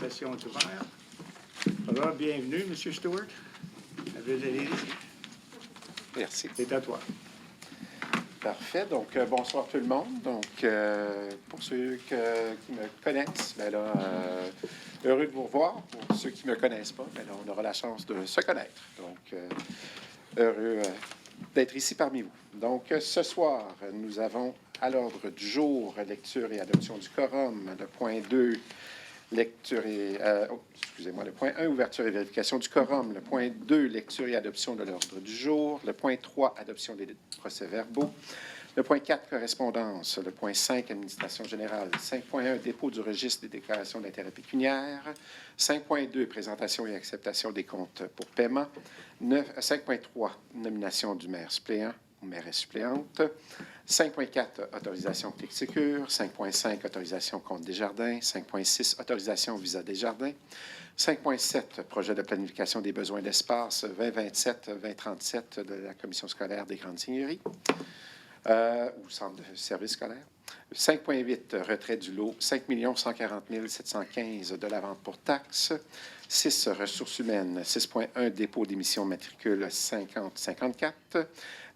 session est ouverte. Alors, bienvenue, M. Stewart, à Ville-de-Léry. Merci. C'est à toi. Parfait. Donc, bonsoir tout le monde. Donc, pour ceux qui me connaissent, ben là, heureux de vous revoir. Pour ceux qui ne me connaissent pas, ben là, on aura la chance de se connaître. Donc, heureux d'être ici parmi vous. Donc, ce soir, nous avons à l'ordre du jour lecture et adoption du quorum, le point 2, lecture et... excusez-moi, le point 1, ouverture et vérification du quorum. Le point 2, lecture et adoption de l'ordre du jour. Le point 3, adoption des procès-verbaux. Le point 4, correspondance. Le point 5, administration générale. 5.1, dépôt du registre des déclarations d'intérêt pécuniaire. 5.2, présentation et acceptation des comptes pour paiement. 5.3, nomination du maire suppléant ou mairesse suppléante. 5.4, autorisation Clé-Sécure. 5.5, autorisation compte Desjardins. 5.6, autorisation visa Desjardins. 5.7, projet de planification des besoins d'espace 2027-2037 de la Commission scolaire des Grandes Seigneuries ou Centre de services scolaires. 5.8, retrait du lot 5 140 715 de la vente pour taxes. 6, ressources humaines. 6.1, dépôt d'émission matricule 5054.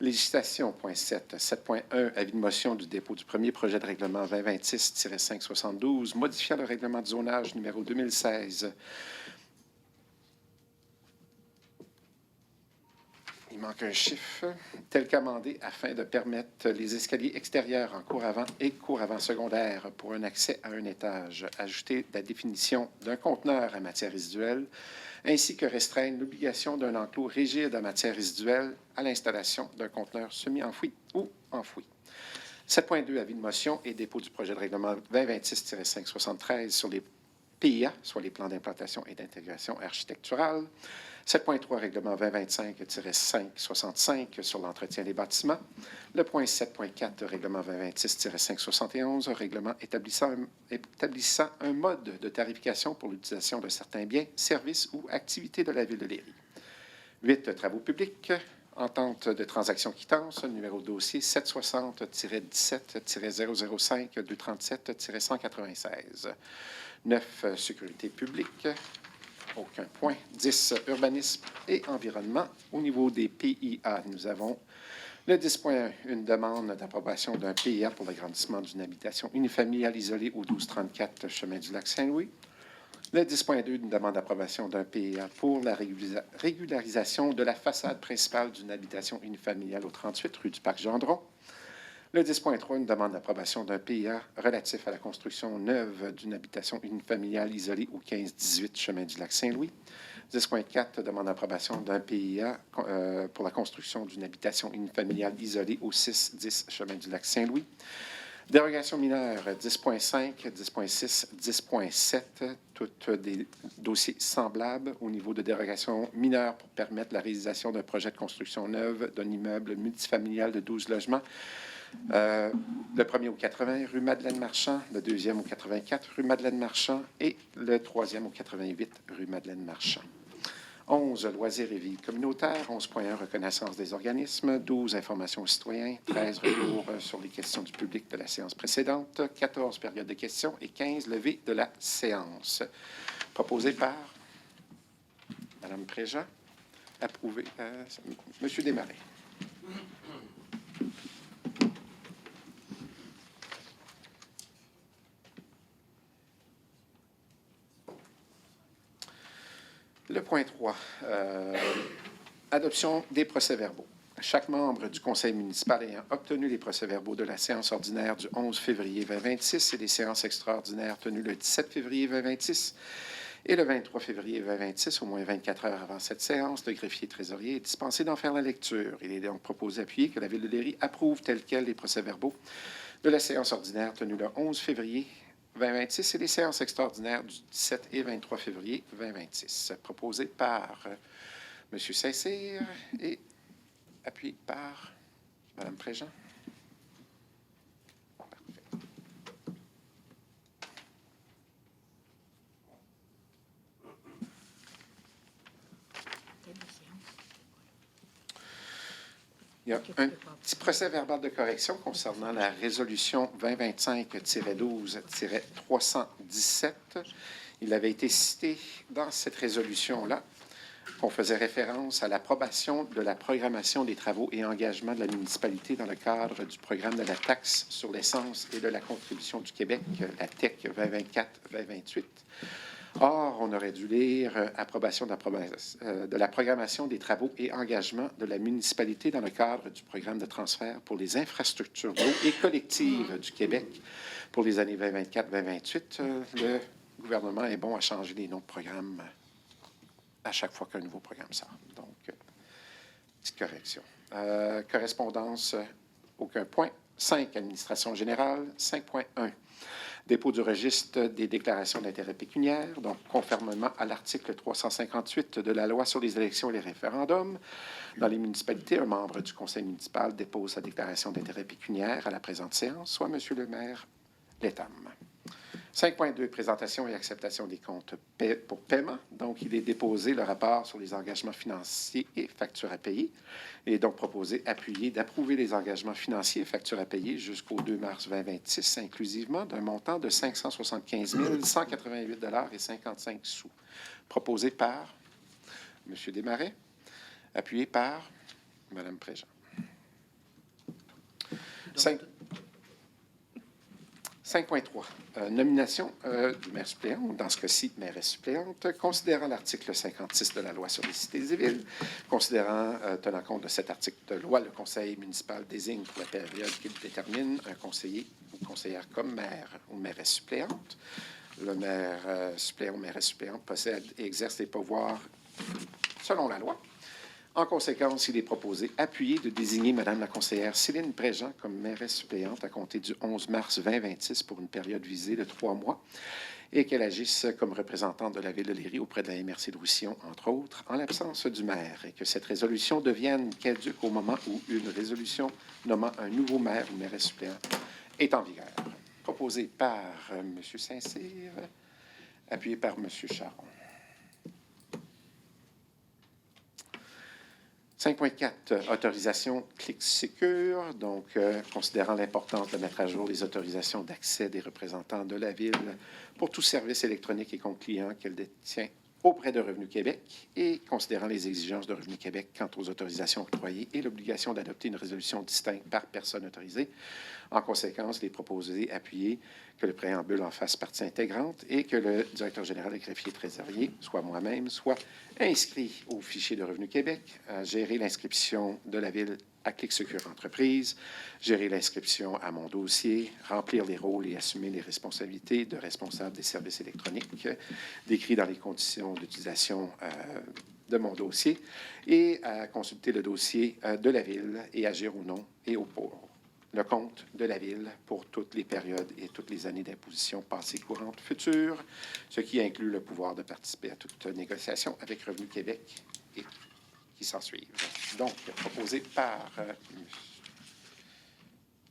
Législation, point 7. 7.1, avis de motion du dépôt du premier projet de règlement 2026-572, modifiant le règlement de zonage numéro 2016. Il manque un chiffre, tel qu'amendé afin de permettre les escaliers extérieurs en cour avant et cour avant secondaire pour un accès à un étage. Ajouter la définition d'un conteneur à matière résiduelle, ainsi que restreindre l'obligation d'un enclos rigide à matière résiduelle à l'installation d'un conteneur semi-enfoui ou enfoui. 7.2, avis de motion et dépôt du projet de règlement 2026-573 sur les PIA, soit les plans d'implantation et d'intégration architecturale. 7.3, règlement 2025-565 sur l'entretien des bâtiments. Le point 7.4, règlement 2026-571, règlement établissant un mode de tarification pour l'utilisation de certains biens, services ou activités de la Ville de Léry. 8, travaux publics. Entente de transaction quittance, numéro de dossier 760-17-005-237-196. 9, sécurité publique. Aucun point. 10, urbanisme et environnement. Au niveau des PIA, nous avons le 10.1, une demande d'approbation d'un PIA pour l'agrandissement d'une habitation unifamiliale isolée au 1234 chemin du lac Saint-Louis. Le 10.2, une demande d'approbation d'un PIA pour la régularisation de la façade principale d'une habitation unifamiliale au 38 rue du Parc Gendron. Le 10.3, une demande d'approbation d'un PIA relatif à la construction neuve d'une habitation unifamiliale isolée au 15-18 chemin du lac Saint-Louis. 10.4, demande d'approbation d'un PIA pour la construction d'une habitation unifamiliale isolée au 6-10 chemin du lac Saint-Louis. Dérogation mineure 10.5, 10.6, 10.7, tous des dossiers semblables au niveau de dérogation mineure pour permettre la réalisation d'un projet de construction neuve d'un immeuble multifamilial de 12 logements. Le premier au 80, rue Madeleine-Marchand, le deuxième au 84, rue Madeleine-Marchand et le troisième au 88, rue Madeleine-Marchand. 11, loisirs et vie communautaire. 11.1, reconnaissance des organismes. 12, information aux citoyens. 13, retour sur les questions du public de la séance précédente. 14, période de questions. Et 15, levée de la séance. Proposé par Mme Préjean. Approuvé par M. Desmarais. Le point 3, adoption des procès-verbaux. Chaque membre du conseil municipal ayant obtenu les procès-verbaux de la séance ordinaire du 11 février 2026 et des séances extraordinaires tenues le 17 février 2026 et le 23 février 2026, au moins 24 heures avant cette séance, le greffier trésorier est dispensé d'en faire la lecture. Il est donc proposé d'appuyer que la Ville de Léry approuve tel quel les procès-verbaux de la séance ordinaire tenue le 11 février 2026 et les séances extraordinaires du 17 et 23 février 2026. Proposé par M. Saint-Cyr et appuyé par Mme Préjean. Parfait. Il y a un petit procès verbal de correction concernant la résolution 2025-12-317. Il avait été cité dans cette résolution-là qu'on faisait référence à l'approbation de la programmation des travaux et engagements de la municipalité dans le cadre du programme de la taxe sur l'essence et de la contribution du Québec, la TEC 2024-2028. Or, on aurait dû lire approbation de la programmation des travaux et engagements de la municipalité dans le cadre du programme de transfert pour les infrastructures d'eau et collectives du Québec pour les années 2024-2028. Le gouvernement est bon à changer les noms de programmes à chaque fois qu'un nouveau programme sort. Donc, petite correction. Correspondance, aucun point. 5, administration générale. 5.1, dépôt du registre des déclarations d'intérêt pécuniaire. Donc, conformément à l'article 358 de la Loi sur les élections et les référendums, dans les municipalités, un membre du conseil municipal dépose sa déclaration d'intérêt pécuniaire à la présente séance, soit M. le maire Lettam. 5.2, présentation et acceptation des comptes pour paiement. Donc, il est déposé le rapport sur les engagements financiers et factures à payer. Il est donc proposé, appuyé, d'approuver les engagements financiers et factures à payer jusqu'au 2 mars 2026, inclusivement d'un montant de 575 188,55 $. Proposé par M. Desmarais, appuyé par Mme Préjean. 5.3, nomination du maire suppléant, ou dans ce cas-ci, mairesse suppléante, considérant l'article 56 de la Loi sur les cités et villes, considérant, tenant compte de cet article de loi, le conseil municipal désigne pour la période qu'il détermine un conseiller ou conseillère comme maire ou mairesse suppléante. Le maire suppléant ou mairesse suppléante possède et exerce les pouvoirs selon la loi. En conséquence, il est proposé, appuyé, de désigner Mme la conseillère Céline Préjean comme mairesse suppléante à compter du 11 mars 2026 pour une période visée de 3 mois et qu'elle agisse comme représentante de la Ville de Léry auprès de la MRC de Roussillon, entre autres, en l'absence du maire, et que cette résolution devienne caduque au moment où une résolution nommant un nouveau maire ou mairesse suppléante est en vigueur. Proposé par M. Saint-Cyr, appuyé par M. Charon. 5.4, autorisation ClickSecure. Donc, considérant l'importance de mettre à jour les autorisations d'accès des représentants de la Ville pour tout service électronique et compte client qu'elle détient auprès de Revenu Québec et considérant les exigences de Revenu Québec quant aux autorisations octroyées et l'obligation d'adopter une résolution distincte par personne autorisée. En conséquence, il est proposé, appuyé, que le préambule en fasse partie intégrante et que le directeur général et greffier trésorier, soit moi-même, soit inscrit au fichier de Revenu Québec, à gérer l'inscription de la Ville à ClickSecure Entreprise, gérer l'inscription à mon dossier, remplir les rôles et assumer les responsabilités de responsable des services électroniques décrits dans les conditions d'utilisation de mon dossier et à consulter le dossier de la Ville et agir au nom et au pour le compte de la Ville pour toutes les périodes et toutes les années d'imposition passées, courantes, futures, ce qui inclut le pouvoir de participer à toute négociation avec Revenu Québec et qui s'en suivent. Donc, proposé par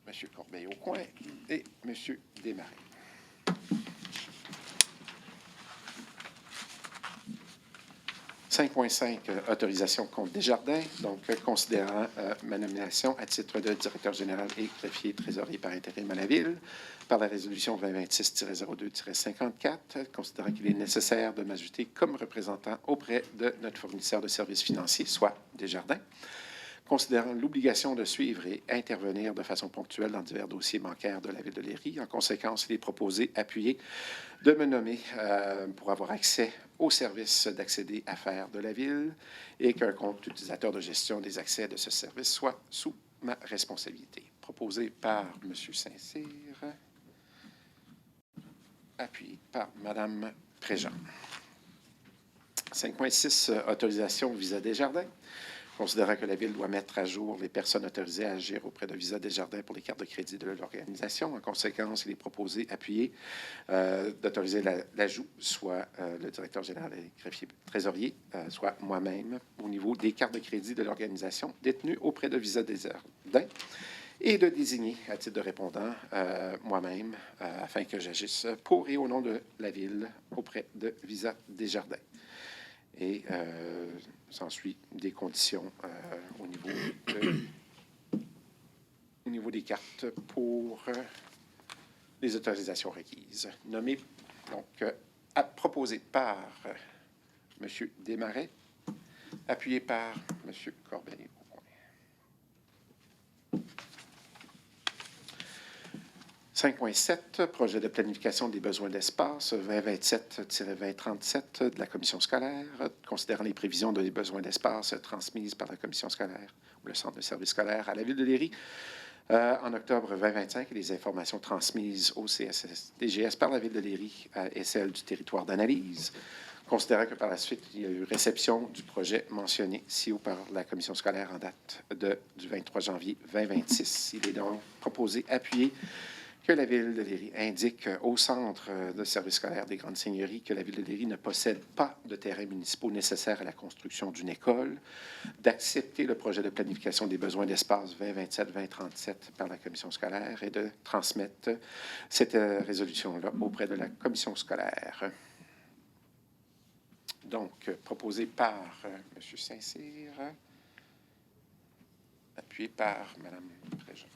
M. Corbeil-Aucoin et M. Desmarais. 5.5, autorisation compte Desjardins. Donc, considérant ma nomination à titre de directeur général et greffier trésorier par intérim à la Ville, par la résolution 2026-02-54, considérant qu'il est nécessaire de m'ajouter comme représentant auprès de notre fournisseur de services financiers, soit Desjardins, considérant l'obligation de suivre et intervenir de façon ponctuelle dans divers dossiers bancaires de la Ville de Léry. En conséquence, il est proposé, appuyé, de me nommer pour avoir accès aux services d'accès à faire de la Ville et qu'un compte utilisateur de gestion des accès de ce service soit sous ma responsabilité. Proposé par M. Saint-Cyr, appuyé par Mme Préjean. 5.6, autorisation Visa Desjardins. Considérant que la Ville doit mettre à jour les personnes autorisées à agir auprès de Visa Desjardins pour les cartes de crédit de l'organisation. En conséquence, il est proposé, appuyé, d'autoriser l'ajout, soit le directeur général et greffier trésorier, soit moi-même, au niveau des cartes de crédit de l'organisation détenues auprès de Visa Desjardins, et de désigner, à titre de répondant, moi-même, afin que j'agisse pour et au nom de la Ville auprès de Visa Desjardins. Et s'ensuit des conditions au niveau des cartes pour les autorisations requises. Nommé donc proposé par M. Desmarais, appuyé par M. Corbeil-Aucoin. 5.7, projet de planification des besoins d'espace 2027-2037 de la commission scolaire, considérant les prévisions des besoins d'espace transmises par la commission scolaire ou le centre de service scolaire à la Ville de Léry en octobre 2025 et les informations transmises au CSSDGS par la Ville de Léry et celles du territoire d'analyse. Considérant que par la suite, il y a eu réception du projet mentionné ci-haut par la commission scolaire en date du 23 janvier 2026. Il est donc proposé, appuyé, que la Ville de Léry indique au Centre de service scolaire des Grandes Seigneuries que la Ville de Léry ne possède pas de terrains municipaux nécessaires à la construction d'une école, d'accepter le projet de planification des besoins d'espace 2027-2037 par la commission scolaire et de transmettre cette résolution-là auprès de la commission scolaire. Donc, proposé par M. Saint-Cyr, appuyé par Mme Préjean.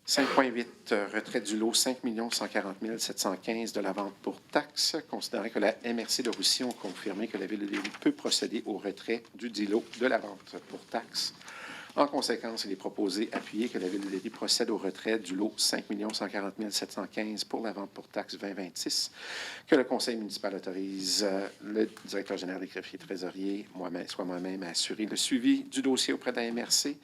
5.8, retrait du lot 5 140 715 de la vente pour taxes, considérant que la MRC de Roussillon a confirmé que la Ville de Léry peut procéder au retrait du dit lot de la vente pour taxes. En conséquence, il est proposé, appuyé, que la Ville de Léry procède au retrait du lot 5 140 715 pour la vente pour taxes 2026, que le Conseil municipal autorise le directeur général des greffiers trésoriers, moi-même, à assurer le suivi du dossier auprès de la MRC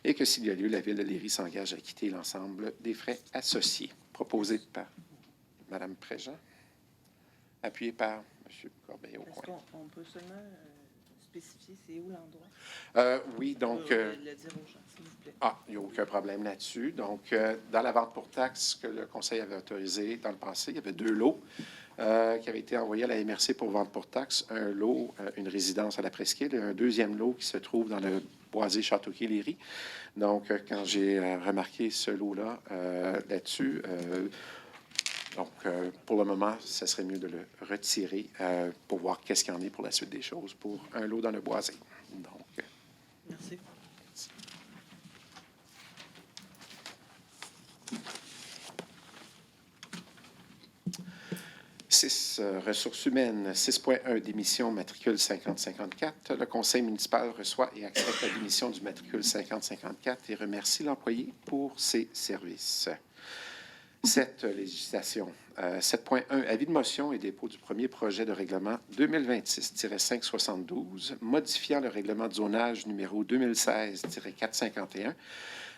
et que, s'il y a lieu, la Ville de Léry s'engage à quitter l'ensemble des frais associés. Proposé par Mme Préjean, appuyé par M. Corbeil-Aucoin. Est-ce qu'on peut seulement spécifier c'est où l'endroit? Oui, donc... le dire aux gens, s'il vous plaît. Il n'y a aucun problème là-dessus. Donc, dans la vente pour taxes que le Conseil avait autorisé dans le passé, il y avait 2 lots qui avaient été envoyés à la MRC pour vente pour taxes. Un lot, une résidence à la Presqu'île, et un deuxième lot qui se trouve dans le boisé Château-Léry. Donc, quand j'ai remarqué ce lot-là là-dessus, pour le moment, ça serait mieux de le retirer pour voir qu'est-ce qu'il y en est pour la suite des choses pour un lot dans le boisé. Donc, Merci. 6, ressources humaines. 6.1, démission matricule 5054. Le conseil municipal reçoit et accepte la démission du matricule 5054 et remercie l'employé pour ses services. 7, législation. 7.1, avis de motion et dépôt du premier projet de règlement 2026-572, modifiant le règlement de zonage numéro 2016-451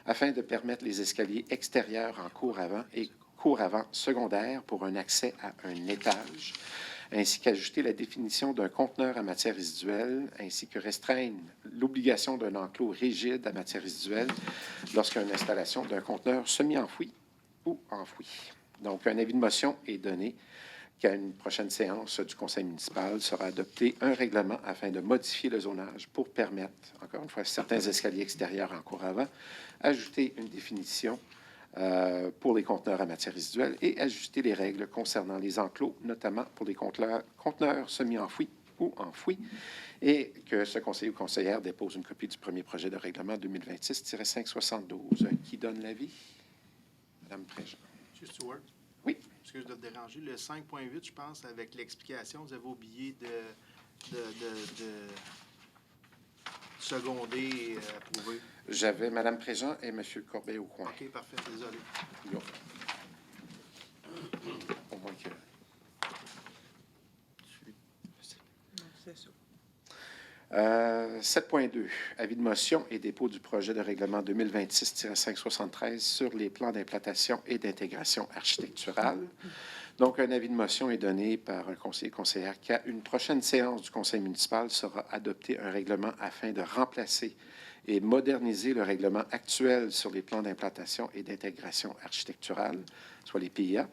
afin de permettre les escaliers extérieurs en cour avant et cour avant secondaire pour un accès à un étage, ainsi qu'ajouter la définition d'un conteneur à matière résiduelle, ainsi que restreindre l'obligation d'un enclos rigide à matière résiduelle lorsqu'une installation d'un conteneur semi-enfoui ou enfoui. Donc, un avis de motion est donné qu'à une prochaine séance du conseil municipal sera adopté un règlement afin de modifier le zonage pour permettre, encore une fois, certains escaliers extérieurs en cour avant, ajouter une définition pour les conteneurs à matière résiduelle et ajuster les règles concernant les enclos, notamment pour les conteneurs semi-enfouis ou enfouis, et que ce conseiller ou conseillère dépose une copie du premier projet de règlement 2026-572. Qui donne l'avis? Madame Préjean. M. Stewart? Oui. Excuse de te déranger. Le 5.8, je pense, avec l'explication, vous avez oublié de seconder et approuver. J'avais Mme Préjean et M. Corbeil-Aucoin. OK, parfait. Désolé. Yo. Au moins que... Non, c'est ça. 7.2, avis de motion et dépôt du projet de règlement 2026-573 sur les plans d'implantation et d'intégration architecturale. Donc, un avis de motion est donné par un conseiller conseillère qu'à une prochaine séance du conseil municipal sera adopté un règlement afin de remplacer et moderniser le règlement actuel sur les plans d'implantation et d'intégration architecturale, soit les PIA.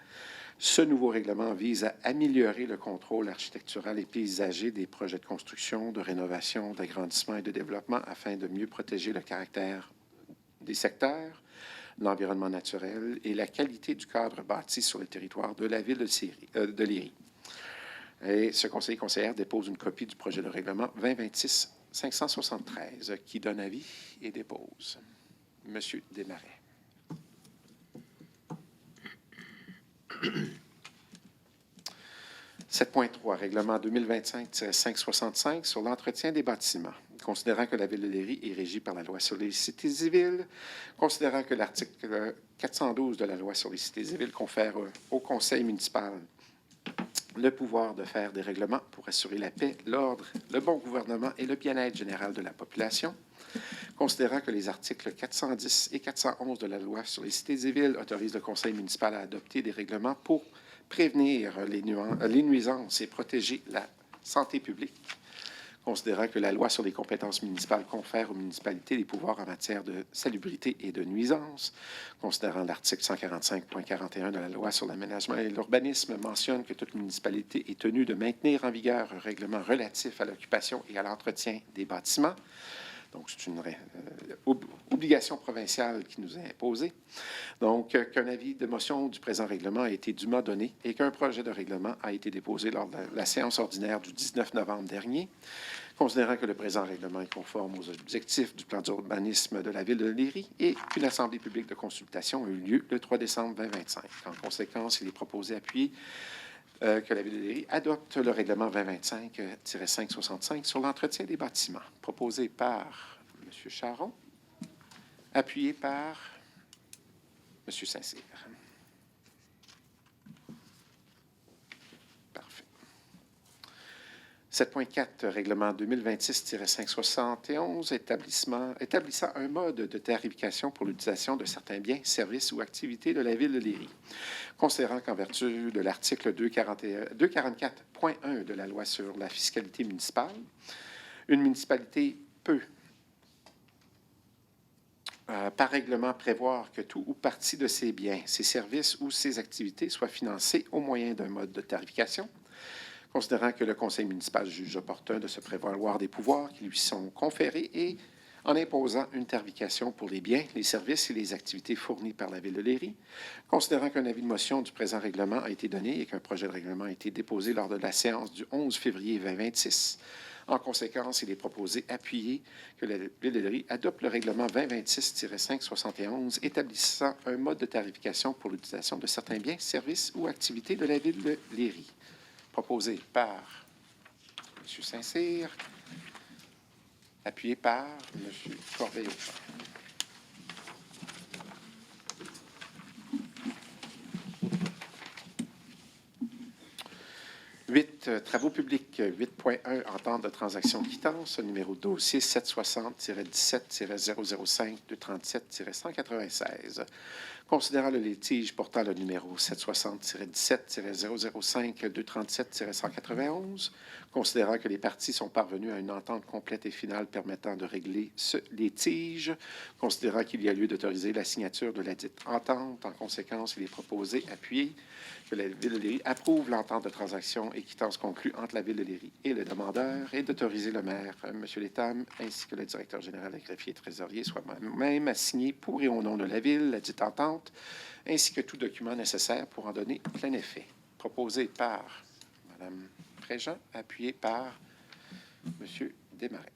Ce nouveau règlement vise à améliorer le contrôle architectural et paysager des projets de construction, de rénovation, d'agrandissement et de développement afin de mieux protéger le caractère des secteurs, l'environnement naturel et la qualité du cadre bâti sur le territoire de la ville de Léry. Et ce conseiller conseillère dépose une copie du projet de règlement 2026-573 qui donne avis et dépose. Monsieur Desmarais. 7.3, règlement 2025-565 sur l'entretien des bâtiments. Considérant que la Ville de Léry est régie par la loi sur les cités civiles, considérant que l'article 412 de la loi sur les cités civiles confère au conseil municipal le pouvoir de faire des règlements pour assurer la paix, l'ordre, le bon gouvernement et le bien-être général de la population, considérant que les articles 410 et 411 de la loi sur les cités civiles autorisent le conseil municipal à adopter des règlements pour prévenir les nuisances et protéger la santé publique, considérant que la loi sur les compétences municipales confère aux municipalités des pouvoirs en matière de salubrité et de nuisance, considérant l'article 145.41 de la loi sur l'aménagement et l'urbanisme mentionne que toute municipalité est tenue de maintenir en vigueur un règlement relatif à l'occupation et à l'entretien des bâtiments. Donc, c'est une obligation provinciale qui nous est imposée. Donc, qu'un avis de motion du présent règlement a été dûment donné et qu'un projet de règlement a été déposé lors de la séance ordinaire du 19 novembre dernier. Considérant que le présent règlement est conforme aux objectifs du plan d'urbanisme de la Ville de Léry et qu'une assemblée publique de consultation a eu lieu le 3 décembre 2025. En conséquence, il est proposé d'appuyer que la Ville de Léry adopte le règlement 2025-565 sur l'entretien des bâtiments, proposé par M. Charon, appuyé par M. Saint-Cyr. Parfait. 7.4, règlement 2026-571, établissant un mode de tarification pour l'utilisation de certains biens, services ou activités de la Ville de Léry. Considérant qu'en vertu de l'article 244.1 de la loi sur la fiscalité municipale, une municipalité peut, par règlement, prévoir que tout ou partie de ses biens, ses services ou ses activités soient financés au moyen d'un mode de tarification, considérant que le conseil municipal juge opportun de se prévaloir des pouvoirs qui lui sont conférés et en imposant une tarification pour les biens, les services et les activités fournis par la Ville de Léry, considérant qu'un avis de motion du présent règlement a été donné et qu'un projet de règlement a été déposé lors de la séance du 11 février 2026. En conséquence, il est proposé d'appuyer que la Ville de Léry adopte le règlement 2026-571 établissant un mode de tarification pour l'utilisation de certains biens, services ou activités de la Ville de Léry. Proposé par M. Saint-Cyr, appuyé par M. Corbeil-Hautchamp. 8, travaux publics. 8.1, entente de transaction quittance, numéro de dossier 760-17-005-237-196. Considérant le litige portant le numéro 760-17-005-237-191, considérant que les parties sont parvenues à une entente complète et finale permettant de régler ce litige, considérant qu'il y a lieu d'autoriser la signature de la dite entente, en conséquence, il est proposé, appuyé, que la Ville de Léry approuve l'entente de transaction et quittance conclue entre la Ville de Léry et le demandeur et d'autoriser le maire, M. Létam, ainsi que le directeur général, le greffier et trésorier, soit même à signer pour et au nom de la Ville la dite entente, ainsi que tout document nécessaire pour en donner plein effet. Proposé par Mme Préjean, appuyé par M. Desmarais.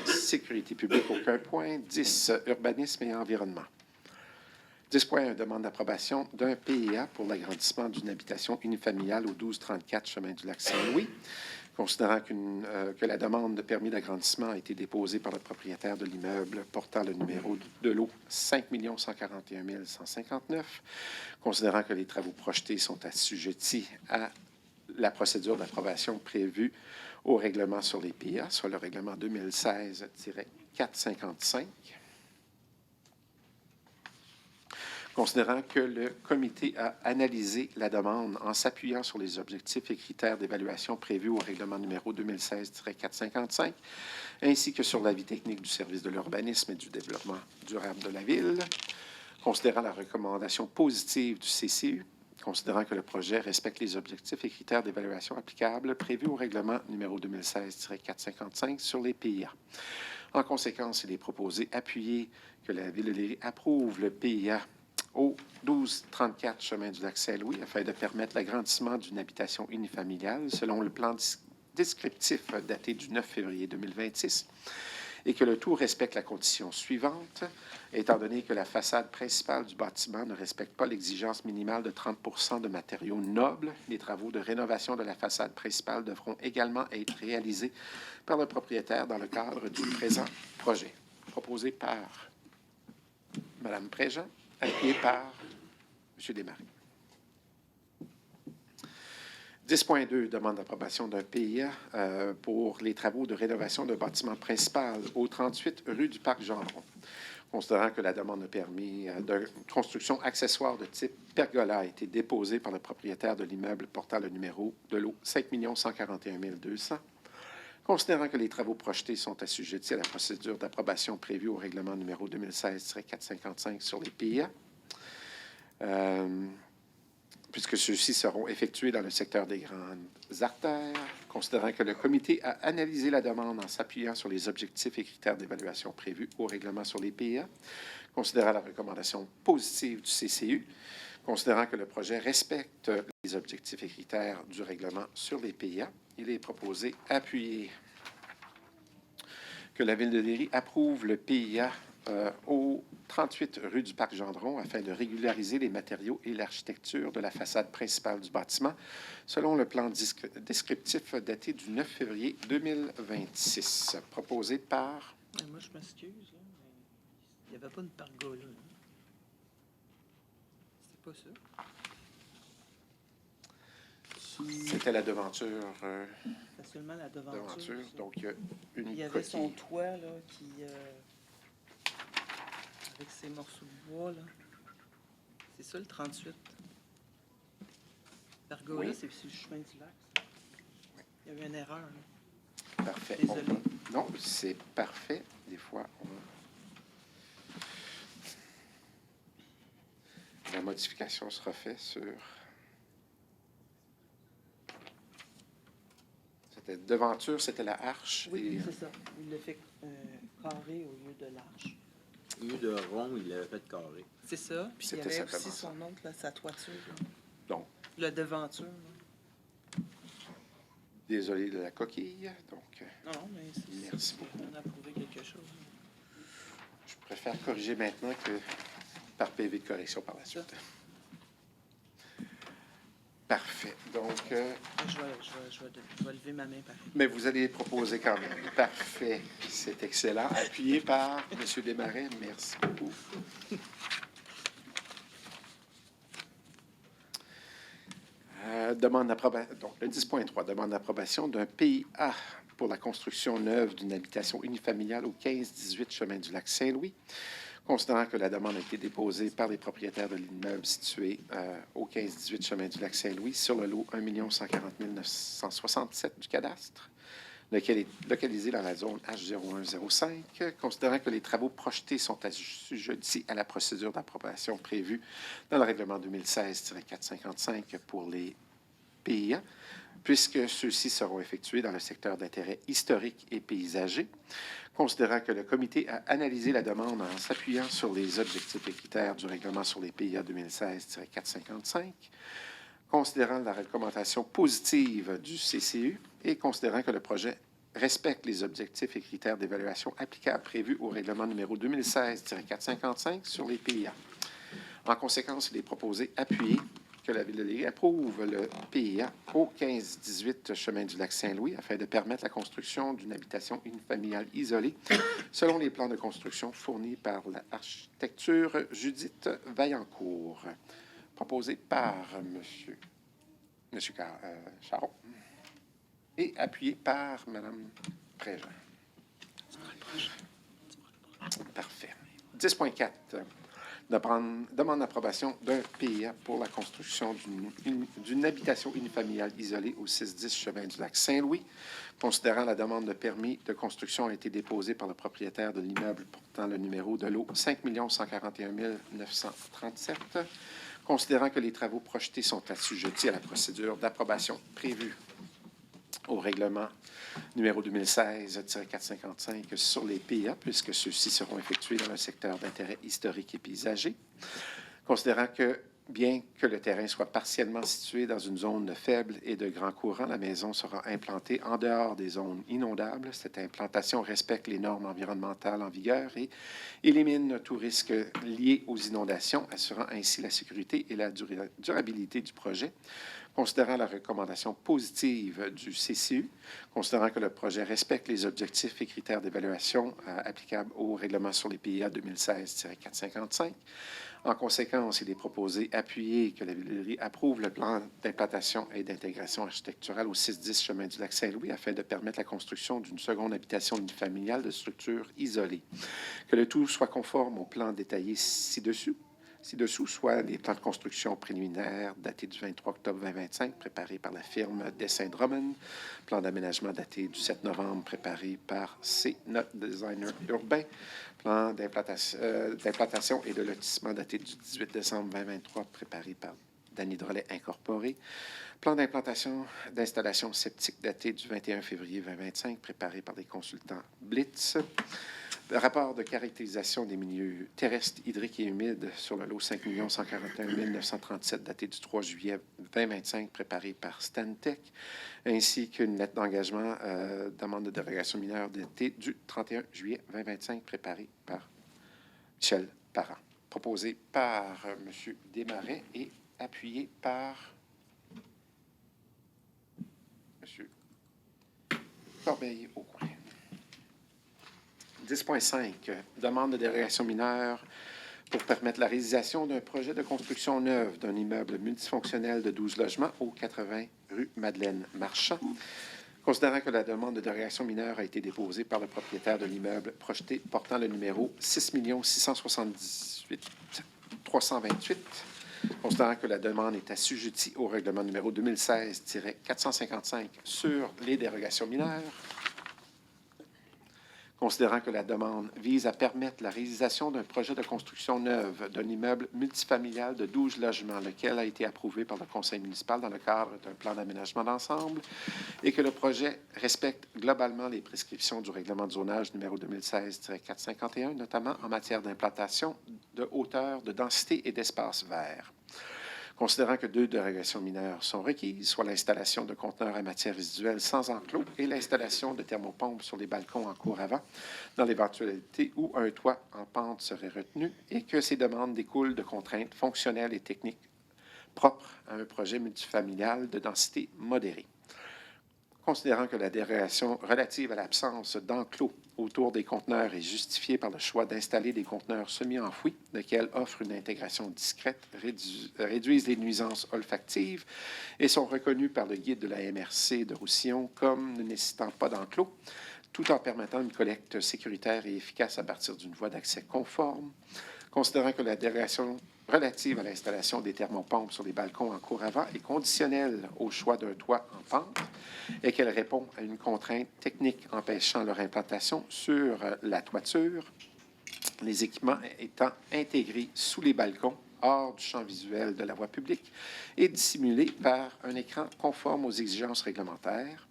Sécurité publique, aucun point. 10, urbanisme et environnement. 10.1, demande d'approbation d'un PIA pour l'agrandissement d'une habitation unifamiliale au 1234 chemin du lac Saint-Louis. Considérant que la demande de permis d'agrandissement a été déposée par le propriétaire de l'immeuble portant le numéro de lot 5 141 159, considérant que les travaux projetés sont assujettis à la procédure d'approbation prévue au règlement sur les PIA, soit le règlement 2016-455, considérant que le comité a analysé la demande en s'appuyant sur les objectifs et critères d'évaluation prévus au règlement numéro 2016-455, ainsi que sur l'avis technique du service de l'urbanisme et du développement durable de la Ville, considérant la recommandation positive du CCU, considérant que le projet respecte les objectifs et critères d'évaluation applicables prévus au règlement numéro 2016-455 sur les PIA. En conséquence, il est proposé d'appuyer que la Ville de Léry approuve le PIA au 1234 chemin du lac Saint-Louis afin de permettre l'agrandissement d'une habitation unifamiliale selon le plan descriptif daté du 9 février 2026 et que le tout respecte la condition suivante, étant donné que la façade principale du bâtiment ne respecte pas l'exigence minimale de 30 de matériaux nobles, les travaux de rénovation de la façade principale devront également être réalisés par le propriétaire dans le cadre du présent projet. Proposé par Mme Préjean, appuyé par M. Desmarais. 10.2, demande d'approbation d'un PIA pour les travaux de rénovation d'un bâtiment principal au 38 rue du Parc Gendron. Considérant que la demande de permis de construction accessoire de type pergola a été déposée par le propriétaire de l'immeuble portant le numéro de lot 5 141 200, considérant que les travaux projetés sont assujettis à la procédure d'approbation prévue au règlement numéro 2016-455 sur les PIA, puisque ceux-ci seront effectués dans le secteur des grandes artères, considérant que le comité a analysé la demande en s'appuyant sur les objectifs et critères d'évaluation prévus au règlement sur les PIA, considérant la recommandation positive du CCU, considérant que le projet respecte les objectifs et critères du règlement sur les PIA, il est proposé appuyer que la Ville de Léry approuve le PIA au 38 rue du Parc Gendron afin de régulariser les matériaux et l'architecture de la façade principale du bâtiment selon le plan descriptif daté du 9 février 2026, proposé par... Moi, je m'excuse, là, mais il n'y avait pas une pergola. Là. C'est pas ça. C'était la devanture. C'est seulement la devanture. ça. Donc, il y a une Il y avait son coquille. toit, là, qui... avec ses morceaux de bois, là. C'est ça, le 38. Pergola, Oui. c'est sur le chemin du lac. ça. Il y avait une erreur, là. Parfait. Désolé. Non, c'est parfait. Des fois, la modification sera faite sur... C'était devanture, c'était la arche. Oui, et- c'est ça. Il l'a fait carré au lieu de large. Au lieu de rond, il l'avait fait carré. C'est ça. Puis il y C'était avait aussi simplement son autre, là, sa toiture. Là. Donc, Le devanture. Là. désolé de la coquille. Donc, Non, non, mais c'est Merci beaucoup. On a approuvé quelque chose. je préfère corriger maintenant que par PV de correction par la suite. Parfait. Donc, Je vais lever ma main pareil. mais vous allez proposer quand même. Parfait. C'est excellent. Appuyé par M. Desmarais. Merci beaucoup. Demande d'approbation. Donc, le 10.3, demande d'approbation d'un PIA pour la construction neuve d'une habitation unifamiliale au 15-18 chemin du lac Saint-Louis. Considérant que la demande a été déposée par les propriétaires de l'immeuble situé au 15-18 chemin du lac Saint-Louis sur le lot 1 140 967 du cadastre, lequel est localisé dans la zone H0105, considérant que les travaux projetés sont assujettis à la procédure d'approbation prévue dans le règlement 2016-455 pour les PIA, puisque ceux-ci seront effectués dans le secteur d'intérêt historique et paysager, considérant que le comité a analysé la demande en s'appuyant sur les objectifs et critères du règlement sur les PIA 2016-455, considérant la recommandation positive du CCU et considérant que le projet respecte les objectifs et critères d'évaluation applicables prévus au règlement numéro 2016-455 sur les PIA. En conséquence, il est proposé appuyer que la Ville de Léry approuve le PIA au 15-18 chemin du lac Saint-Louis afin de permettre la construction d'une habitation unifamiliale isolée selon les plans de construction fournis par l'architecture Judith Vaillancourt. Proposé par M. Charon et appuyé par Mme Préjean. Parfait. 10.4. Demande d'approbation d'un PIA pour la construction d'une habitation unifamiliale isolée au 6-10 chemin du lac Saint-Louis. Considérant la demande de permis de construction a été déposée par le propriétaire de l'immeuble portant le numéro de lot 5 141 937, considérant que les travaux projetés sont assujettis à la procédure d'approbation prévue au règlement numéro 2016-455 sur les PIA, puisque ceux-ci seront effectués dans le secteur d'intérêt historique et paysager. Considérant que Bien que le terrain soit partiellement situé dans une zone faible et de grand courant, la maison sera implantée en dehors des zones inondables. Cette implantation respecte les normes environnementales en vigueur et élimine tout risque lié aux inondations, assurant ainsi la sécurité et la durabilité du projet. Considérant la recommandation positive du CCU, considérant que le projet respecte les objectifs et critères d'évaluation applicables au règlement sur les PIA 2016-455, en conséquence, il est proposé, appuyé, que la Ville approuve le plan d'implantation et d'intégration architecturale au 610 chemin du Lac-Saint-Louis afin de permettre la construction d'une seconde habitation unifamiliale de structure isolée. Que le tout soit conforme au plan détaillé ci-dessous, soit les plans de construction préliminaires datés du 23 octobre 2025, préparés par la firme Dessin-Drummond, plan d'aménagement daté du 7 novembre, préparé par C-Note Designer Urbain, plan d'implantation et de lotissement daté du 18 décembre 2023, préparé par Danny Drolet Incorporé, plan d'implantation d'installation septique daté du 21 février 2025, préparé par des consultants Blitz, le rapport de caractérisation des milieux terrestres, hydriques et humides sur le lot 5 141 937 daté du 3 juillet 2025 préparé par Stantec, ainsi qu'une lettre d'engagement demande de dérogation mineure datée du 31 juillet 2025 préparée par Michel Parent. Proposé par M. Desmarais et appuyé par M. Corbeil-Aucoin. 10.5. Demande de dérogation mineure pour permettre la réalisation d'un projet de construction neuve d'un immeuble multifonctionnel de 12 logements au 80 rue Madeleine-Marchand. Considérant que la demande de dérogation mineure a été déposée par le propriétaire de l'immeuble projeté portant le numéro 6 678 328, considérant que la demande est assujettie au règlement numéro 2016-455 sur les dérogations mineures, considérant que la demande vise à permettre la réalisation d'un projet de construction neuve d'un immeuble multifamilial de 12 logements, lequel a été approuvé par le conseil municipal dans le cadre d'un plan d'aménagement d'ensemble, et que le projet respecte globalement les prescriptions du règlement de zonage numéro 2016-451, notamment en matière d'implantation, de hauteur, de densité et d'espace vert. Considérant que 2 dérogations mineures sont requises, soit l'installation de conteneurs à matière résiduelle sans enclos et l'installation de thermopompes sur les balcons en cour avant, dans l'éventualité où un toit en pente serait retenu, et que ces demandes découlent de contraintes fonctionnelles et techniques propres à un projet multifamilial de densité modérée. Considérant que la dérogation relative à l'absence d'enclos autour des conteneurs est justifiée par le choix d'installer des conteneurs semi-enfouis, lesquels offrent une intégration discrète, réduisent les nuisances olfactives et sont reconnus par le guide de la MRC de Roussillon comme ne nécessitant pas d'enclos, tout en permettant une collecte sécuritaire et efficace à partir d'une voie d'accès conforme. Considérant que la dérogation relative à l'installation des thermopompes sur les balcons en cour avant est conditionnelle au choix d'un toit en pente et qu'elle répond à une contrainte technique empêchant leur implantation sur la toiture, les équipements étant intégrés sous les balcons hors du champ visuel de la voie publique et dissimulés par un écran conforme aux exigences réglementaires.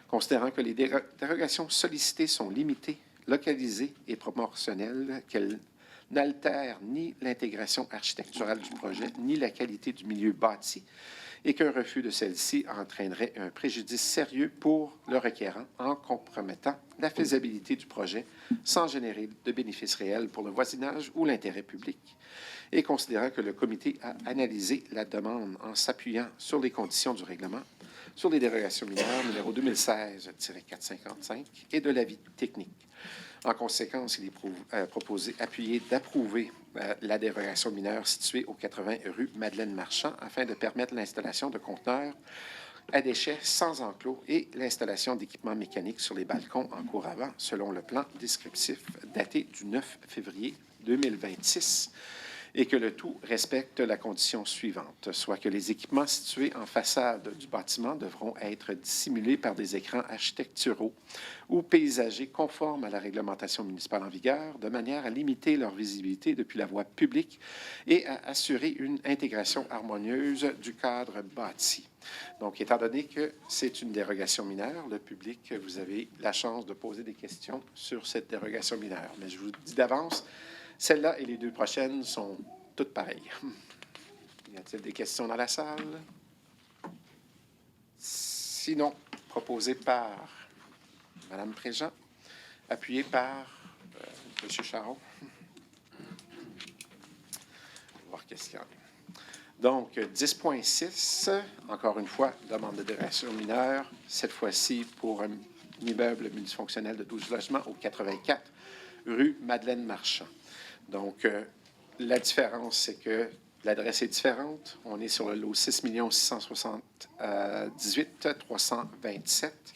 Considérant que les dérogations sollicitées sont limitées, localisées et proportionnelles, qu'elles n'altère ni l'intégration architecturale du projet, ni la qualité du milieu bâti, et qu'un refus de celle-ci entraînerait un préjudice sérieux pour le requérant en compromettant la faisabilité du projet sans générer de bénéfices réels pour le voisinage ou l'intérêt public, et considérant que le comité a analysé la demande en s'appuyant sur les conditions du règlement, sur les dérogations mineures numéro 2016-455 et de l'avis technique. En conséquence, il est proposé d'approuver la dérogation mineure située au 80 rue Madeleine-Marchand afin de permettre l'installation de conteneurs à déchets sans enclos et l'installation d'équipements mécaniques sur les balcons en cour avant, selon le plan descriptif daté du 9 février 2026, et que le tout respecte la condition suivante, soit que les équipements situés en façade du bâtiment devront être dissimulés par des écrans architecturaux ou paysagers conformes à la réglementation municipale en vigueur, de manière à limiter leur visibilité depuis la voie publique et à assurer une intégration harmonieuse du cadre bâti. Donc, étant donné que c'est une dérogation mineure, le public, vous avez la chance de poser des questions sur cette dérogation mineure. Mais je vous dis d'avance, celle-là et les 2 prochaines sont toutes pareilles. Y a-t-il des questions dans la salle? Sinon, proposé par Mme Préjean, appuyé par M. Charon. On va voir qu'est-ce qu'il y en a. Donc, 10.6, encore une fois, demande de dérogation mineure, cette fois-ci pour un immeuble multifonctionnel de 12 logements au 84 rue Madeleine-Marchand. Donc, la différence, c'est que l'adresse est différente. On est sur le lot 6 678 327.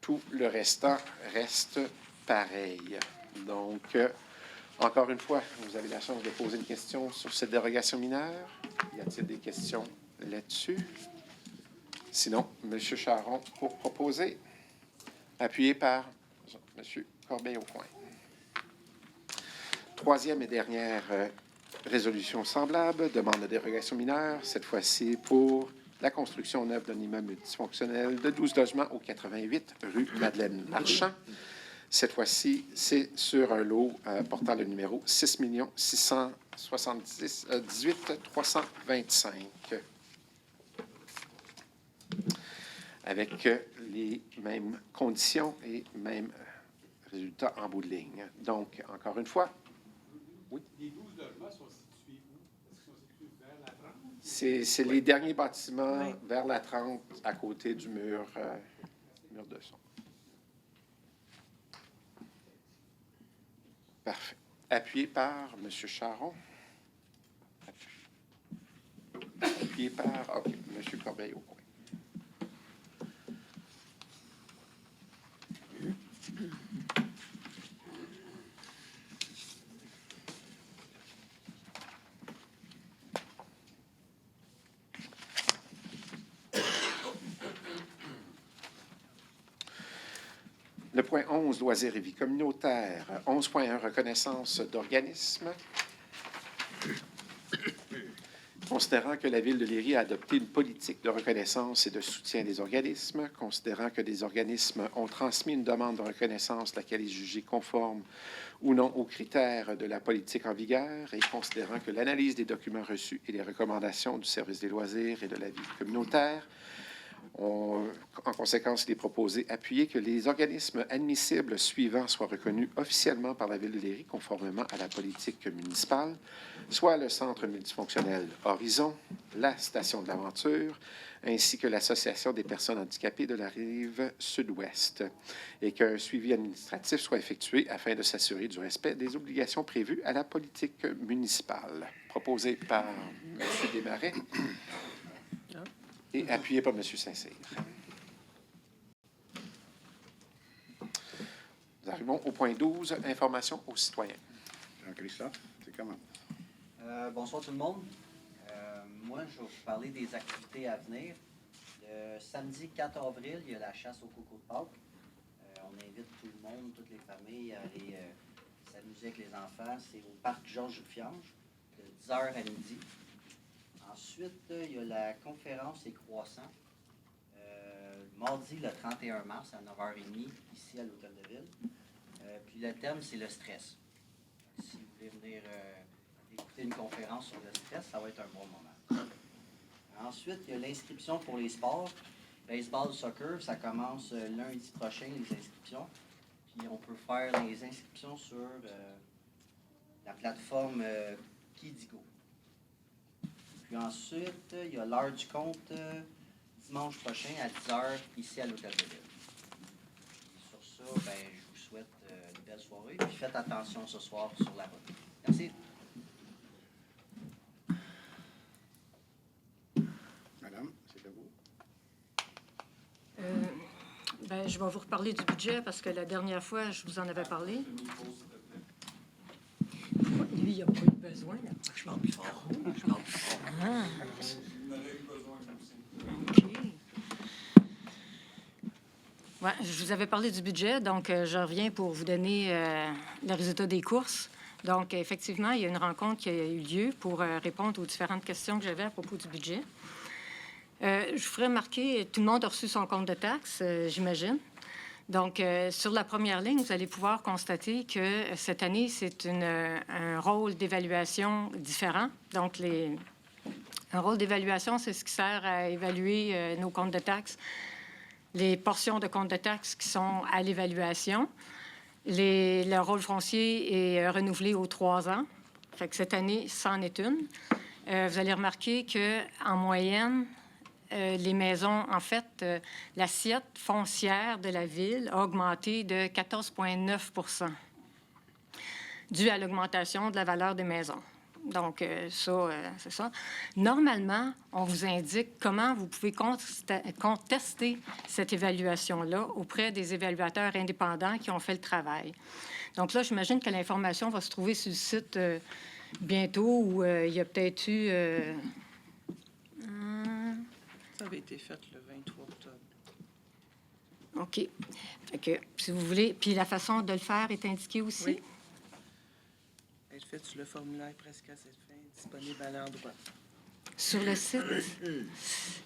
Tout le restant reste pareil. Donc, encore une fois, vous avez la chance de poser une question sur cette dérogation mineure. Y a-t-il des questions là-dessus? Sinon, M. Charon pour proposer, appuyé par M. Corbeil-Aucoin. Troisième et dernière résolution semblable, demande de dérogation mineure, cette fois-ci pour la construction neuve d'un immeuble multifonctionnel de 12 logements au 88 rue Madeleine-Marchand. Cette fois-ci, c'est sur un lot portant le numéro 6 678 325. Avec les mêmes conditions et mêmes résultats en bout de ligne. Donc, encore une fois, oui. Les 12 logements sont situés où? Est-ce qu'ils sont situés vers la 30? C'est les derniers bâtiments Oui. vers la 30 à côté du mur de son. Parfait. Appuyé par M. Charon. Appuyé par OK, M. Corbeil-Aucoin. Le point 11, loisirs et vie communautaire. 11.1, reconnaissance d'organismes. Considérant que la Ville de Léry a adopté une politique de reconnaissance et de soutien des organismes, considérant que des organismes ont transmis une demande de reconnaissance, laquelle est jugée conforme ou non aux critères de la politique en vigueur, et considérant que l'analyse des documents reçus et les recommandations du service des loisirs et de la vie communautaire en conséquence, il est proposé appuyer que les organismes admissibles suivants soient reconnus officiellement par la Ville de Léry conformément à la politique municipale, soit le Centre multifonctionnel Horizon, la Station de l'Aventure, ainsi que l'Association des personnes handicapées de la rive sud-ouest, et qu'un suivi administratif soit effectué afin de s'assurer du respect des obligations prévues à la politique municipale. Proposé par M. Desmarais et appuyé par M. Saint-Cyr. Nous arrivons au point 12, information aux citoyens. Jean-Christophe, c'est comment? Bonsoir tout le monde. Moi, je vais vous parler des activités à venir. Le samedi 4 avril, il y a la chasse au coco de Pâques. On invite tout le monde, toutes les familles à aller s'amuser avec les enfants. C'est au parc Georges-Joufiange, de 10h à midi. Ensuite, il y a la conférence et croissants. Mardi, le 31 mars, à 9h30, ici à l'Hôtel de Ville. Puis le thème, c'est le stress. Si vous voulez venir écouter une conférence sur le stress, ça va être un bon moment. Ensuite, il y a l'inscription pour les sports. Baseball, soccer, ça commence lundi prochain, les inscriptions. Puis on peut faire les inscriptions sur la plateforme Kidigo. Puis ensuite, il y a l'heure du compte dimanche prochain à 10h ici à l'Hôtel de Ville. Sur ça, ben, je vous souhaite une belle soirée. Puis faites attention ce soir sur la route. Merci. Madame, c'est à vous. Ben, je vais vous reparler du budget parce que la dernière fois, je vous en avais parlé. Pourquoi lui, il n'a pas eu besoin? Là? Je parle plus fort. Je parle plus fort. Ah. OK. Ouais, je vous avais parlé du budget, donc je reviens pour vous donner le résultat des courses. Donc, effectivement, il y a une rencontre qui a eu lieu pour répondre aux différentes questions que j'avais à propos du budget. Je vous ferai remarquer, tout le monde a reçu son compte de taxes, j'imagine. Donc, sur la première ligne, vous allez pouvoir constater que cette année, c'est un rôle d'évaluation différent. Donc, Un rôle d'évaluation, c'est ce qui sert à évaluer nos comptes de taxes, les portions de comptes de taxes qui sont à l'évaluation. Le rôle foncier est renouvelé aux 3 ans. Fait que cette année, c'en est une. Vous allez remarquer qu'en moyenne, les maisons, en fait, l'assiette foncière de la ville a augmenté de 14,9 dû à l'augmentation de la valeur des maisons. Donc, c'est ça. Normalement, on vous indique comment vous pouvez contester cette évaluation-là auprès des évaluateurs indépendants qui ont fait le travail. Donc là, j'imagine que l'information va se trouver sur le site bientôt où il y a peut-être eu... Ça avait été fait le 23 octobre. OK. Fait que, si vous voulez... Puis la façon de le faire est indiquée aussi? Oui. Elle est faite sur le formulaire presque à cette fin, disponible à l'endroit. Sur le site?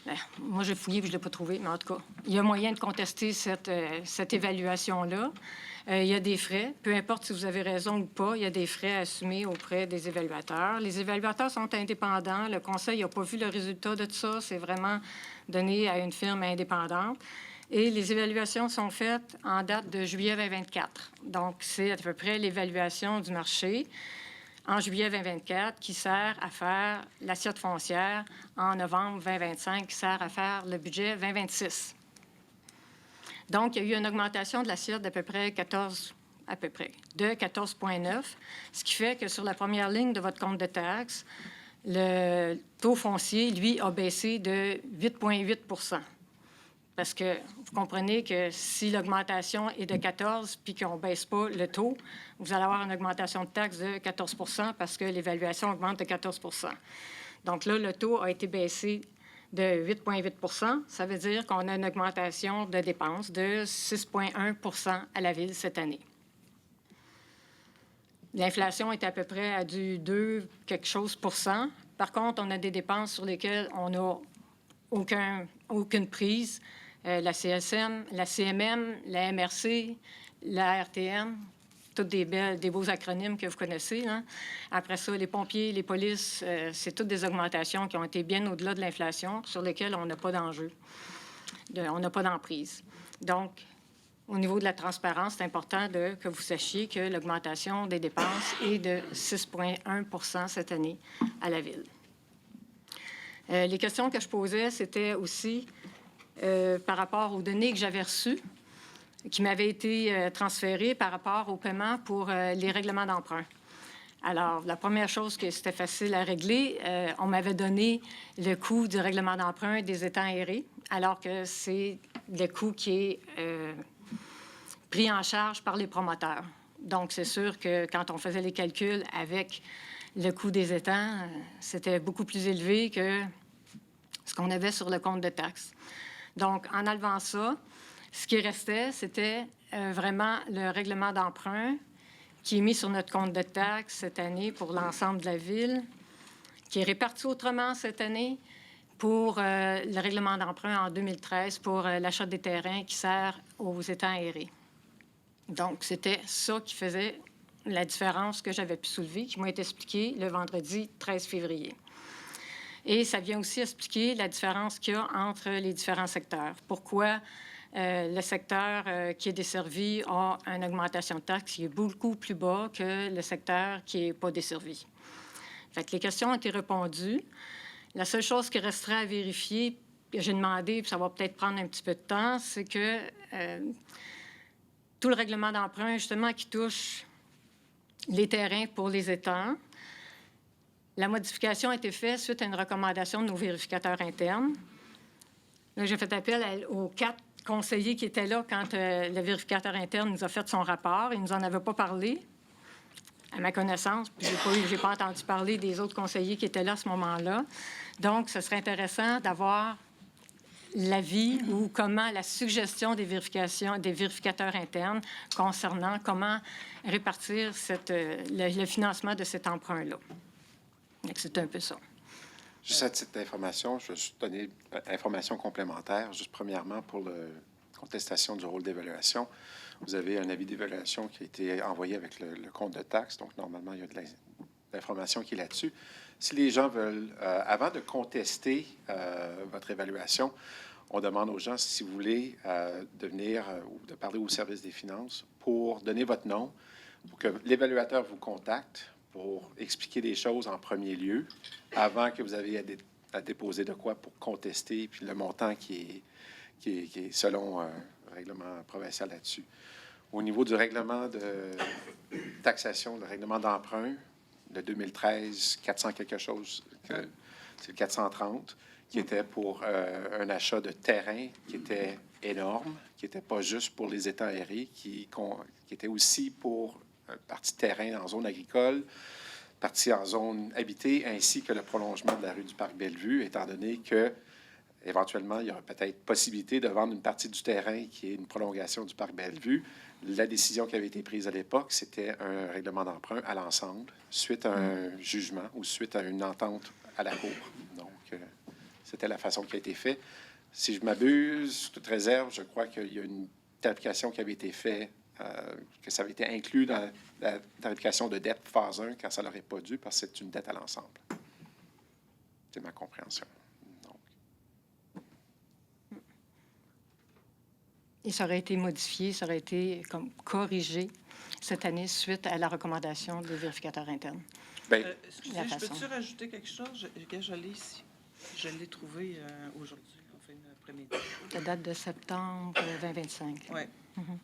Ben, moi, j'ai fouillé et je ne l'ai pas trouvé, mais en tout cas, il y a moyen de contester cette évaluation-là. Il y a des frais. Peu importe si vous avez raison ou pas, il y a des frais à assumer auprès des évaluateurs. Les évaluateurs sont indépendants. Le conseil n'a pas vu le résultat de tout ça. C'est vraiment donné à une firme indépendante. Et les évaluations sont faites en date de juillet 2024. Donc, c'est à peu près l'évaluation du marché en juillet 2024 qui sert à faire l'assiette foncière en novembre 2025 qui sert à faire le budget 2026. Donc, il y a eu une augmentation de l'assiette d'à peu près de 14,9, ce qui fait que sur la première ligne de votre compte de taxes, le taux foncier, lui, a baissé de 8,8 parce que vous comprenez que si l'augmentation est de 14 puis qu'on ne baisse pas le taux, vous allez avoir une augmentation de taxes de 14 parce que l'évaluation augmente de 14 Donc là, le taux a été baissé de 8,8 Ça veut dire qu'on a une augmentation de dépenses de 6,1 à la Ville cette année. L'inflation est à peu près à du 2 quelque chose %. Par contre, on a des dépenses sur lesquelles on n'a aucune prise. La CSM, la CMM, la MRC, la RTM, tous des beaux acronymes que vous connaissez. Hein? Après ça, les pompiers, les polices, c'est toutes des augmentations qui ont été bien au-delà de l'inflation, sur lesquelles on n'a pas d'enjeu, on n'a pas d'emprise. Donc, au niveau de la transparence, c'est important que vous sachiez que l'augmentation des dépenses est de 6,1 cette année à la Ville. Les questions que je posais, c'était aussi par rapport aux données que j'avais reçues, qui m'avaient été transférées par rapport au paiement pour les règlements d'emprunt. Alors, la première chose que c'était facile à régler, on m'avait donné le coût du règlement d'emprunt des étangs aérés, alors que c'est le coût qui est pris en charge par les promoteurs. Donc, c'est sûr que quand on faisait les calculs avec le coût des étangs, c'était beaucoup plus élevé que ce qu'on avait sur le compte de taxes. Donc, en enlevant ça, ce qui restait, c'était vraiment le règlement d'emprunt qui est mis sur notre compte de taxes cette année pour l'ensemble de la Ville, qui est réparti autrement cette année pour le règlement d'emprunt en 2013 pour l'achat des terrains qui sert aux étangs aérés. Donc, c'était ça qui faisait la différence que j'avais pu soulever, qui m'a été expliquée le vendredi 13 février. Et ça vient aussi expliquer la différence qu'il y a entre les différents secteurs. Pourquoi le secteur qui est desservi a une augmentation de taxes qui est beaucoup plus bas que le secteur qui n'est pas desservi. Fait que les questions ont été répondues. La seule chose qui resterait à vérifier, que j'ai demandé, puis ça va peut-être prendre un petit peu de temps, c'est que tout le règlement d'emprunt, justement, qui touche les terrains pour les étangs, la modification a été faite suite à une recommandation de nos vérificateurs internes. Là, j'ai fait appel aux 4 conseillers qui étaient là quand le vérificateur interne nous a fait son rapport. Il ne nous en avait pas parlé, à ma connaissance, puis je n'ai pas entendu parler des autres conseillers qui étaient là à ce moment-là. Donc, ce serait intéressant d'avoir l'avis ou comment la suggestion des vérificateurs internes concernant comment répartir le financement de cet emprunt-là. C'est un peu ça. Juste à titre d'information, je vais juste donner information complémentaire. Juste premièrement, pour la contestation du rôle d'évaluation, vous avez un avis d'évaluation qui a été envoyé avec le compte de taxes. Donc, normalement, il y a de d'information qui est là-dessus. Si les gens veulent, avant de contester votre évaluation, on demande aux gens, si vous voulez, de venir ou de parler au service des finances pour donner votre nom, pour que l'évaluateur vous contacte pour expliquer les choses en premier lieu, avant que vous ayez à déposer de quoi pour contester, puis le montant qui est selon le règlement provincial là-dessus. Au niveau du règlement de taxation, le règlement d'emprunt, le 2013, 400 quelque chose, c'est le 430, qui était pour un achat de terrain qui était énorme, qui n'était pas juste pour les étangs aérés, qui était aussi pour partie terrain en zone agricole, partie en zone habitée, ainsi que le prolongement de la rue du Parc Bellevue, étant donné que éventuellement, il y aura peut-être possibilité de vendre une partie du terrain qui est une prolongation du Parc Bellevue. La décision qui avait été prise à l'époque, c'était un règlement d'emprunt à l'ensemble, suite à un jugement ou suite à une entente à la Cour. Donc, c'était la façon qui a été faite. Si je m'abuse, toute réserve, je crois qu'il y a une tarification qui avait été faite, que ça avait été inclus dans la tarification de dette phase 1 quand ça ne l'aurait pas dû, parce que c'est une dette à l'ensemble. C'est ma compréhension. Et ça aurait été modifié, ça aurait été comme corrigé cette année suite à la recommandation des vérificateurs internes. Bien, Excusez, La je façon. peux-tu rajouter quelque chose? Je l'ai ici. Je l'ai trouvé aujourd'hui, en fin d'après-midi. Ça date de septembre 2025. Oui.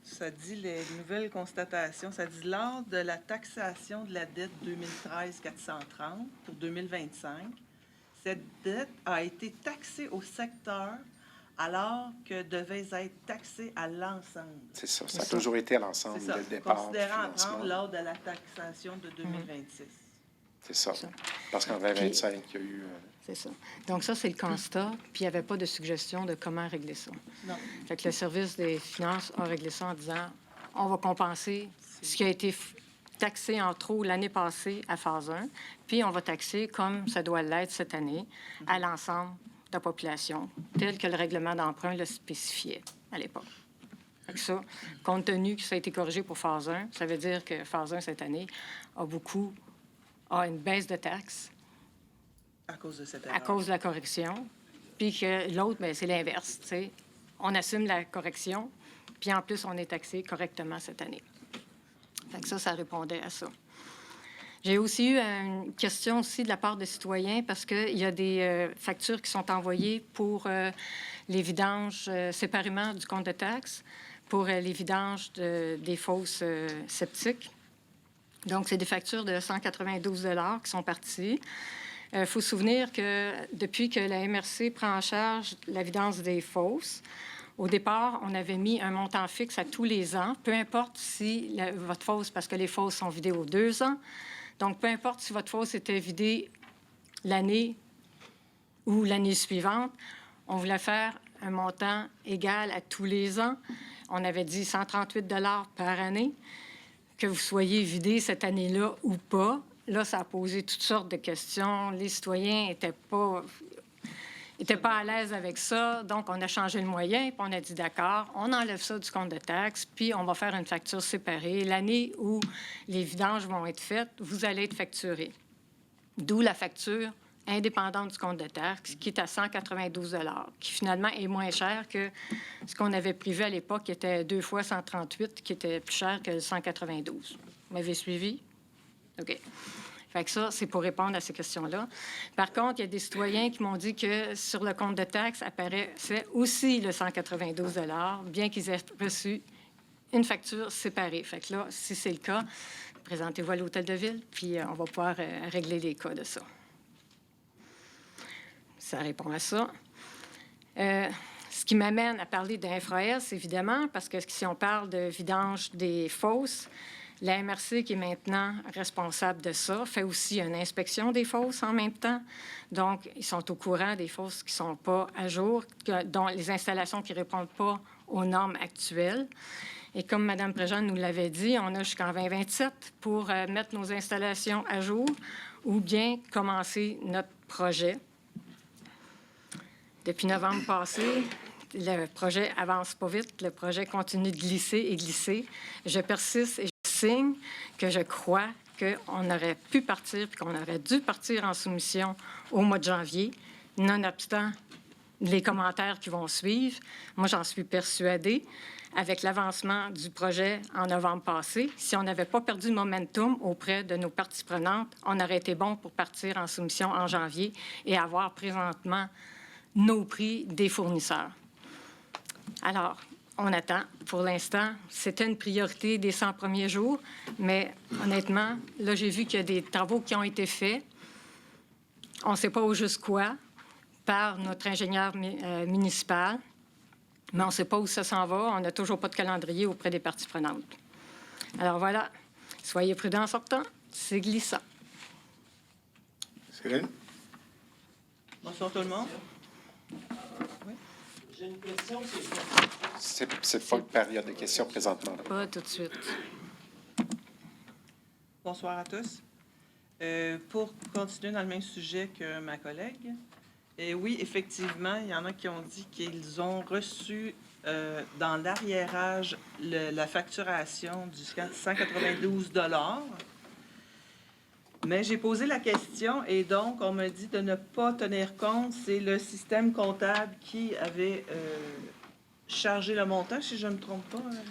Ça dit les nouvelles constatations. Ça dit lors de la taxation de la dette 2013-430 pour 2025, cette dette a été taxée au secteur alors que devait être taxée à l'ensemble. c'est ça. Ça a toujours été à l'ensemble C'est ça. dès le départ du Considérant en financement. prendre lors de la taxation de 2026. C'est ça. Ça. Parce qu'en 2025, il y a eu... C'est ça. Donc ça, c'est le constat, puis il n'y avait pas de suggestion de comment régler ça. Non. Fait que le service des finances a réglé ça en disant on va compenser ce qui a été taxé en trop l'année passée à phase 1, puis on va taxer comme ça doit l'être cette année à l'ensemble de la population, tel que le règlement d'emprunt le spécifiait à l'époque. Fait que ça, compte tenu que ça a été corrigé pour phase 1, ça veut dire que phase 1 cette année a une baisse de taxes À cause de cette à erreur. cause de la correction, puis que l'autre, bien, c'est l'inverse. Tu sais. On assume la correction, puis en plus, on est taxé correctement cette année. Fait que ça répondait à ça. J'ai aussi eu une question aussi de la part de citoyens parce qu'il y a des factures qui sont envoyées pour les vidanges séparément du compte de taxes, pour les vidanges des fosses septiques. Donc, c'est des factures de 192 $ qui sont parties. Il faut se souvenir que depuis que la MRC prend en charge la vidange des fosses, au départ, on avait mis un montant fixe à tous les ans, peu importe si votre fosse, parce que les fosses sont vidées aux 2 ans, donc peu importe si votre fosse était vidée l'année ou l'année suivante, on voulait faire un montant égal à tous les ans. On avait dit 138 $ par année, que vous soyez vidé cette année-là ou pas. Là, ça a posé toutes sortes de questions. Les citoyens n'étaient pas à l'aise avec ça. Donc, on a changé le moyen, puis on a dit, d'accord, on enlève ça du compte de taxes, puis on va faire une facture séparée. L'année où les vidanges vont être faites, vous allez être facturé. D'où la facture indépendante du compte de taxes, qui est à 192 $, qui finalement est moins cher que ce qu'on avait prévu à l'époque, qui était 2 fois 138, qui était plus cher que 192. Vous m'avez suivi? OK. Fait que ça, c'est pour répondre à ces questions-là. Par contre, il y a des citoyens qui m'ont dit que sur le compte de taxes apparaissait aussi le 192 $, bien qu'ils aient reçu une facture séparée. Fait que là, si c'est le cas, présentez-vous à l'hôtel de ville, puis on va pouvoir régler les cas de ça. Ça répond à ça. Ce qui m'amène à parler d'Infraes, évidemment, parce que si on parle de vidange des fosses, la MRC, qui est maintenant responsable de ça, fait aussi une inspection des fosses en même temps. Donc, ils sont au courant des fosses qui ne sont pas à jour, dont les installations qui ne répondent pas aux normes actuelles. Et comme Mme Préjean nous l'avait dit, on a jusqu'en 2027 pour mettre nos installations à jour ou bien commencer notre projet. Depuis novembre passé, le projet avance pas vite. Le projet continue de glisser et glisser. Je persiste et je signe que je crois qu'on aurait pu partir puis qu'on aurait dû partir en soumission au mois de janvier, nonobstant les commentaires qui vont suivre. Moi, j'en suis persuadée. Avec l'avancement du projet en novembre passé, si on n'avait pas perdu le momentum auprès de nos parties prenantes, on aurait été bon pour partir en soumission en janvier et avoir présentement nos prix des fournisseurs. Alors, on attend. Pour l'instant, c'était une priorité des 100 premiers jours, mais honnêtement, là, j'ai vu qu'il y a des travaux qui ont été faits. On ne sait pas au juste quoi par notre ingénieur municipal, mais on ne sait pas où ça s'en va. On n'a toujours pas de calendrier auprès des parties prenantes. Alors voilà, soyez prudents en sortant, c'est glissant. Céline? Bonsoir tout le monde. J'ai une question, C'est pas une période de questions présentement. Là. Pas tout de suite. Bonsoir à tous. Pour continuer dans le même sujet que ma collègue, oui, effectivement, il y en a qui ont dit qu'ils ont reçu dans l'arriérage la facturation du 192 $. Mais j'ai posé la question et donc on me dit de ne pas tenir compte. C'est le système comptable qui avait chargé le montant, si je ne me trompe pas, monsieur.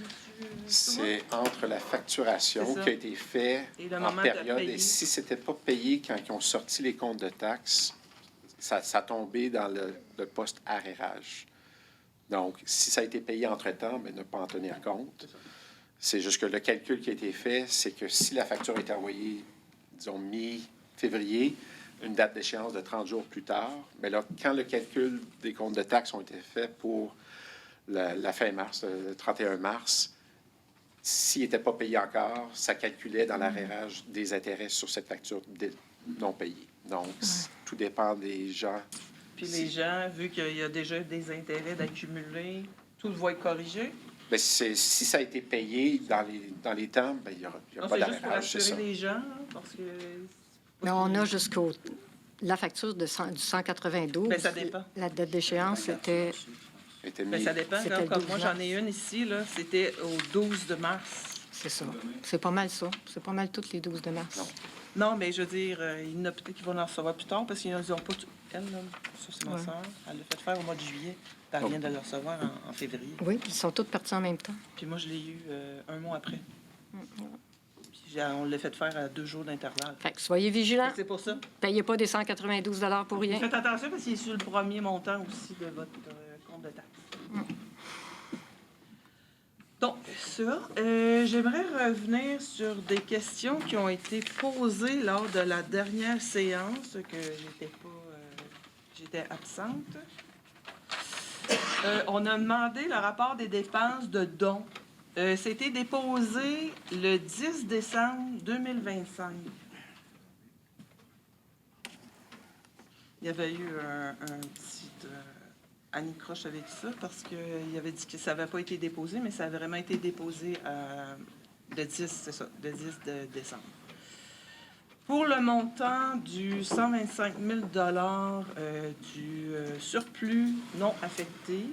C'est entre la facturation C'est ça. qui a été faite Et le en moment de période payer. et si c'était pas payé quand ils ont sorti les comptes de taxes, ça tombait dans le poste arrérage. Donc, si ça a été payé entre-temps, mais ne pas en tenir compte. C'est juste que le calcul qui a été fait, c'est que si la facture est envoyée, disons, mi-février, une date d'échéance de 30 jours plus tard, mais là, quand le calcul des comptes de taxes ont été faits pour la fin mars, le 31 mars, s'il n'était pas payé encore, ça calculait dans l'arrérage des intérêts sur cette facture non payée. Donc, tout dépend des gens. Puis les gens, vu qu'il y a déjà des intérêts d'accumuler, tout va être corrigé. Bien, si ça a été payé dans les temps, bien, il n'y a pas C'est juste pour d'arrérage, c'est assurer ça. les gens, hein, parce que... Mais on a jusqu'au... La facture du 192, Ben, ça dépend. la date d'échéance, c'était... Était Ben, mis- ça dépend. C'était Là, le comme 12 moi, mars. j'en ai une ici, là, c'était au 12 de mars. C'est ça. C'est pas mal ça. C'est pas mal toutes les 12 de mars. Non. Non, mais je veux dire, il y en a peut-être qui vont en recevoir plus tard parce qu'ils n'ont pas tout. Elle, là, ça, c'est ma Ouais. soeur. Elle l'a fait faire au mois de juillet. Elle vient de le recevoir en février. Oui, ils sont toutes parties en même temps. Puis moi, je l'ai eu un mois après. Puis on l'a fait faire à 2 jours d'intervalle. Fait que soyez vigilants. C'est pour ça. Payez pas des 192 $ pour rien. Faites attention parce qu'il est sur le premier montant aussi de votre compte de taxes. Donc, ça, j'aimerais revenir sur des questions qui ont été posées lors de la dernière séance, que j'étais absente. On a demandé le rapport des dépenses de dons. C'était déposé le 10 décembre 2025. Il y avait eu un petit... Annie Croche avait dit ça parce qu'il avait dit que ça n'avait pas été déposé, mais ça a vraiment été déposé le 10, c'est ça, le 10 de décembre. Pour le montant du 125 000 du surplus non affecté,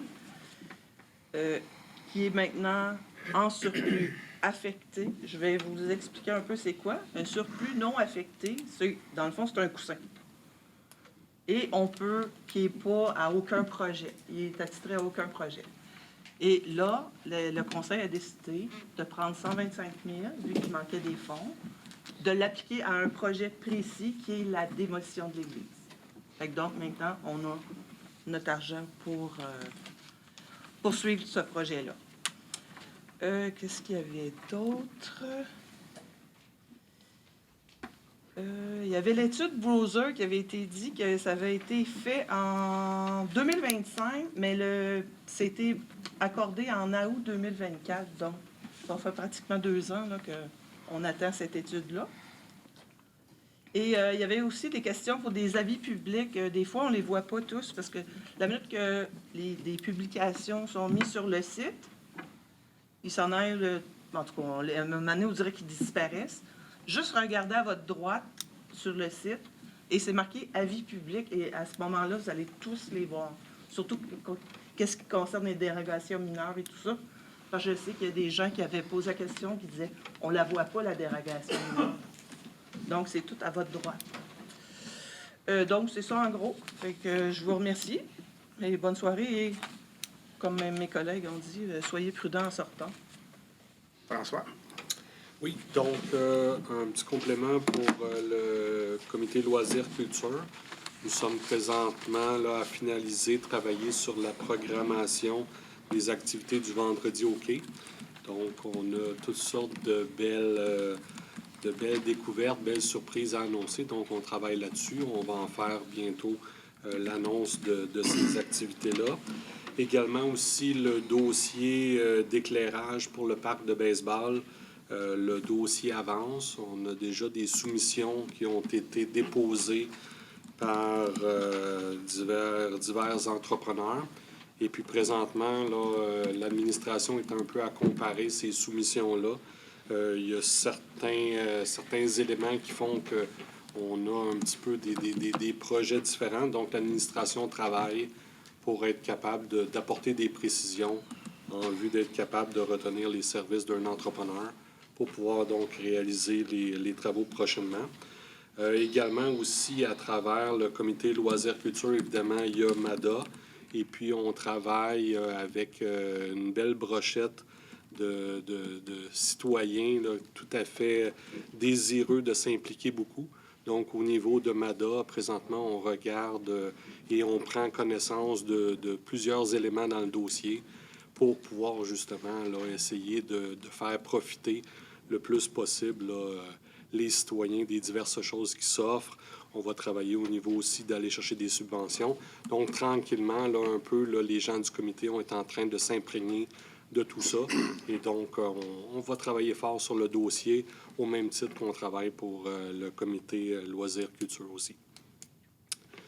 qui est maintenant en surplus affecté, je vais vous expliquer un peu c'est quoi. Un surplus non affecté, dans le fond, c'est un coussin. Et on peut, qui n'est pas à aucun projet. Il est attitré à aucun projet. Et là, le conseil a décidé de prendre 125 000, vu qu'il manquait des fonds, de l'appliquer à un projet précis qui est la démolition de l'église. Fait que donc, maintenant, on a notre argent pour poursuivre ce projet-là. Qu'est-ce qu'il y avait d'autre? Il y avait l'étude Browser qui avait été dit que ça avait été fait en 2025, mais c'était accordé en août 2024. Donc, ça fait pratiquement 2 ans qu'on attend cette étude-là. Et il y avait aussi des questions pour des avis publics. Des fois, on ne les voit pas tous parce que la minute que des publications sont mises sur le site, ils s'en aillent, en tout cas, à un moment donné, on dirait qu'ils disparaissent. Juste regardez à votre droite sur le site et c'est marqué avis public et à ce moment-là, vous allez tous les voir. Surtout qu'est-ce qui concerne les dérogations mineures et tout ça. Parce que je sais qu'il y a des gens qui avaient posé la question qui disaient on la voit pas, la dérogation mineure. Donc, c'est tout à votre droit. Donc, c'est ça en gros. Fait que je vous remercie. Et bonne soirée. Et comme mes collègues ont dit, soyez prudents en sortant. François? Oui, donc un petit complément pour le comité loisirs-culture. Nous sommes présentement là, à finaliser, travailler sur la programmation des activités du vendredi au quai. Donc, on a toutes sortes de belles découvertes, belles surprises à annoncer. Donc, on travaille là-dessus. On va en faire bientôt l'annonce de ces activités-là. Également aussi le dossier d'éclairage pour le parc de baseball. Le dossier avance. On a déjà des soumissions qui ont été déposées par divers entrepreneurs. Et puis présentement, là, l'administration est un peu à comparer ces soumissions-là. Il y a certains éléments qui font qu'on a un petit peu des projets différents. Donc, l'administration travaille pour être capable d'apporter des précisions en vue d'être capable de retenir les services d'un entrepreneur pour pouvoir donc réaliser les travaux prochainement. Également aussi à travers le comité loisirs-culture, évidemment, il y a MADA. Et puis, on travaille avec une belle brochette de citoyens là, tout à fait désireux de s'impliquer beaucoup. Donc, au niveau de MADA, présentement, on regarde et on prend connaissance de plusieurs éléments dans le dossier pour pouvoir justement là, essayer de faire profiter le plus possible là, les citoyens des diverses choses qui s'offrent. On va travailler au niveau aussi d'aller chercher des subventions. Donc, tranquillement, là, un peu, là, les gens du comité ont été en train de s'imprégner de tout ça. Et donc, on va travailler fort sur le dossier, au même titre qu'on travaille pour le comité loisirs-culture aussi.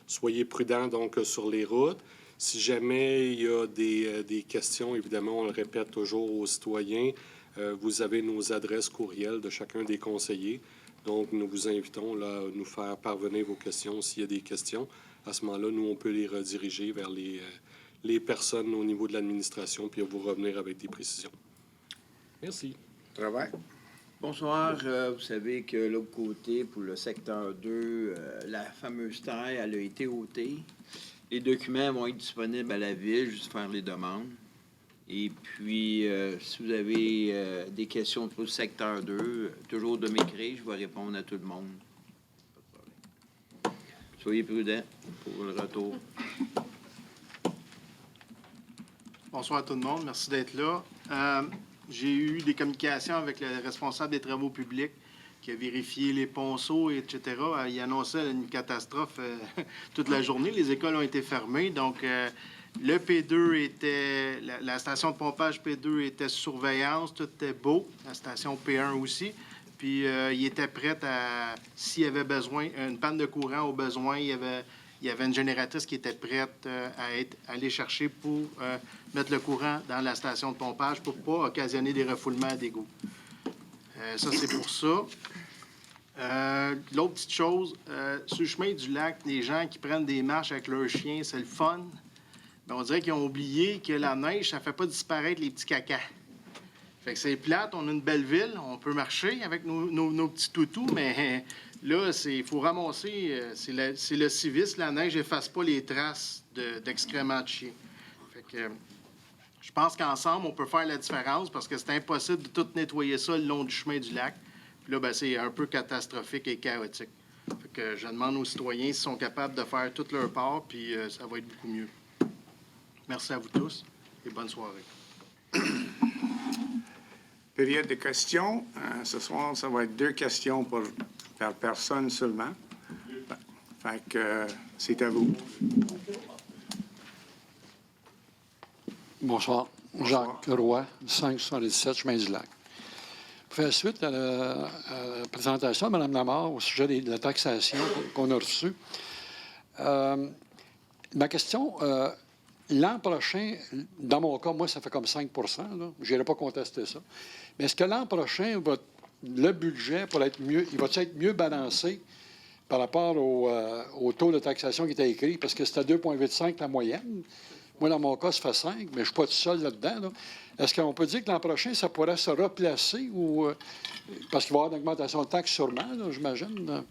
Soyez prudents, donc, sur les routes. Si jamais il y a des questions, évidemment, on le répète toujours aux citoyens, vous avez nos adresses courriels de chacun des conseillers. Donc, nous vous invitons là, à nous faire parvenir vos questions s'il y a des questions. À ce moment-là, nous, on peut les rediriger vers les personnes au niveau de l'administration puis vous revenir avec des précisions. Merci. Travail? Bonsoir. Vous savez que l'autre côté, pour le secteur 2, la fameuse terre, elle a été ôtée. Les documents vont être disponibles à la ville, juste faire les demandes. Et puis, si vous avez des questions pour le secteur 2, toujours de m'écrire, je vais répondre à tout le monde. Soyez prudents pour le retour. Bonsoir à tout le monde. Merci d'être là. J'ai eu des communications avec le responsable des travaux publics qui a vérifié les ponceaux, etc. Il annonçait une catastrophe toute la journée. Les écoles ont été fermées. Donc, le P2 était... La station de pompage P2 était sous surveillance. Tout était beau. La station P1 aussi. Puis, il était prêt à... S'il y avait besoin, une panne de courant au besoin, il y avait une génératrice qui était prête à aller chercher pour mettre le courant dans la station de pompage pour ne pas occasionner des refoulements à d'égout. Ça, c'est pour ça. L'autre petite chose, sur le chemin du lac, les gens qui prennent des marches avec leurs chiens, c'est le fun. Mais on dirait qu'ils ont oublié que la neige, ça ne fait pas disparaître les petits cacas. Fait que c'est plate, on a une belle ville, on peut marcher avec nos petits toutous, mais là, il faut ramasser, c'est le civisme, la neige n'efface pas les traces d'excréments de chiens. Fait que je pense qu'ensemble, on peut faire la différence parce que c'est impossible de tout nettoyer ça le long du chemin du lac. Puis là, ben, c'est un peu catastrophique et chaotique. Fait que je demande aux citoyens s'ils sont capables de faire tout leur part, puis ça va être beaucoup mieux. Merci à vous tous et bonne soirée. Période de questions. Ce soir, ça va être 2 questions par personne seulement. Fait que c'est à vous. Bonsoir. Jacques Roy, 577 Chemin du Lac. Pour faire suite à la présentation de Mme Lamarre au sujet de la taxation qu'on a reçue, ma question, l'an prochain, dans mon cas, moi, ça fait comme 5 là. Je n'irai pas contester ça. Mais est-ce que l'an prochain, le budget, pour être mieux, il va être mieux balancé par rapport au taux de taxation qui était écrit? Parce que c'était 2,85 la moyenne. Moi, dans mon cas, ça fait 5, mais je ne suis pas tout seul là-dedans. Là. Est-ce qu'on peut dire que l'an prochain, ça pourrait se replacer ou parce qu'il va y avoir une augmentation de taxes sûrement, là, j'imagine? Là.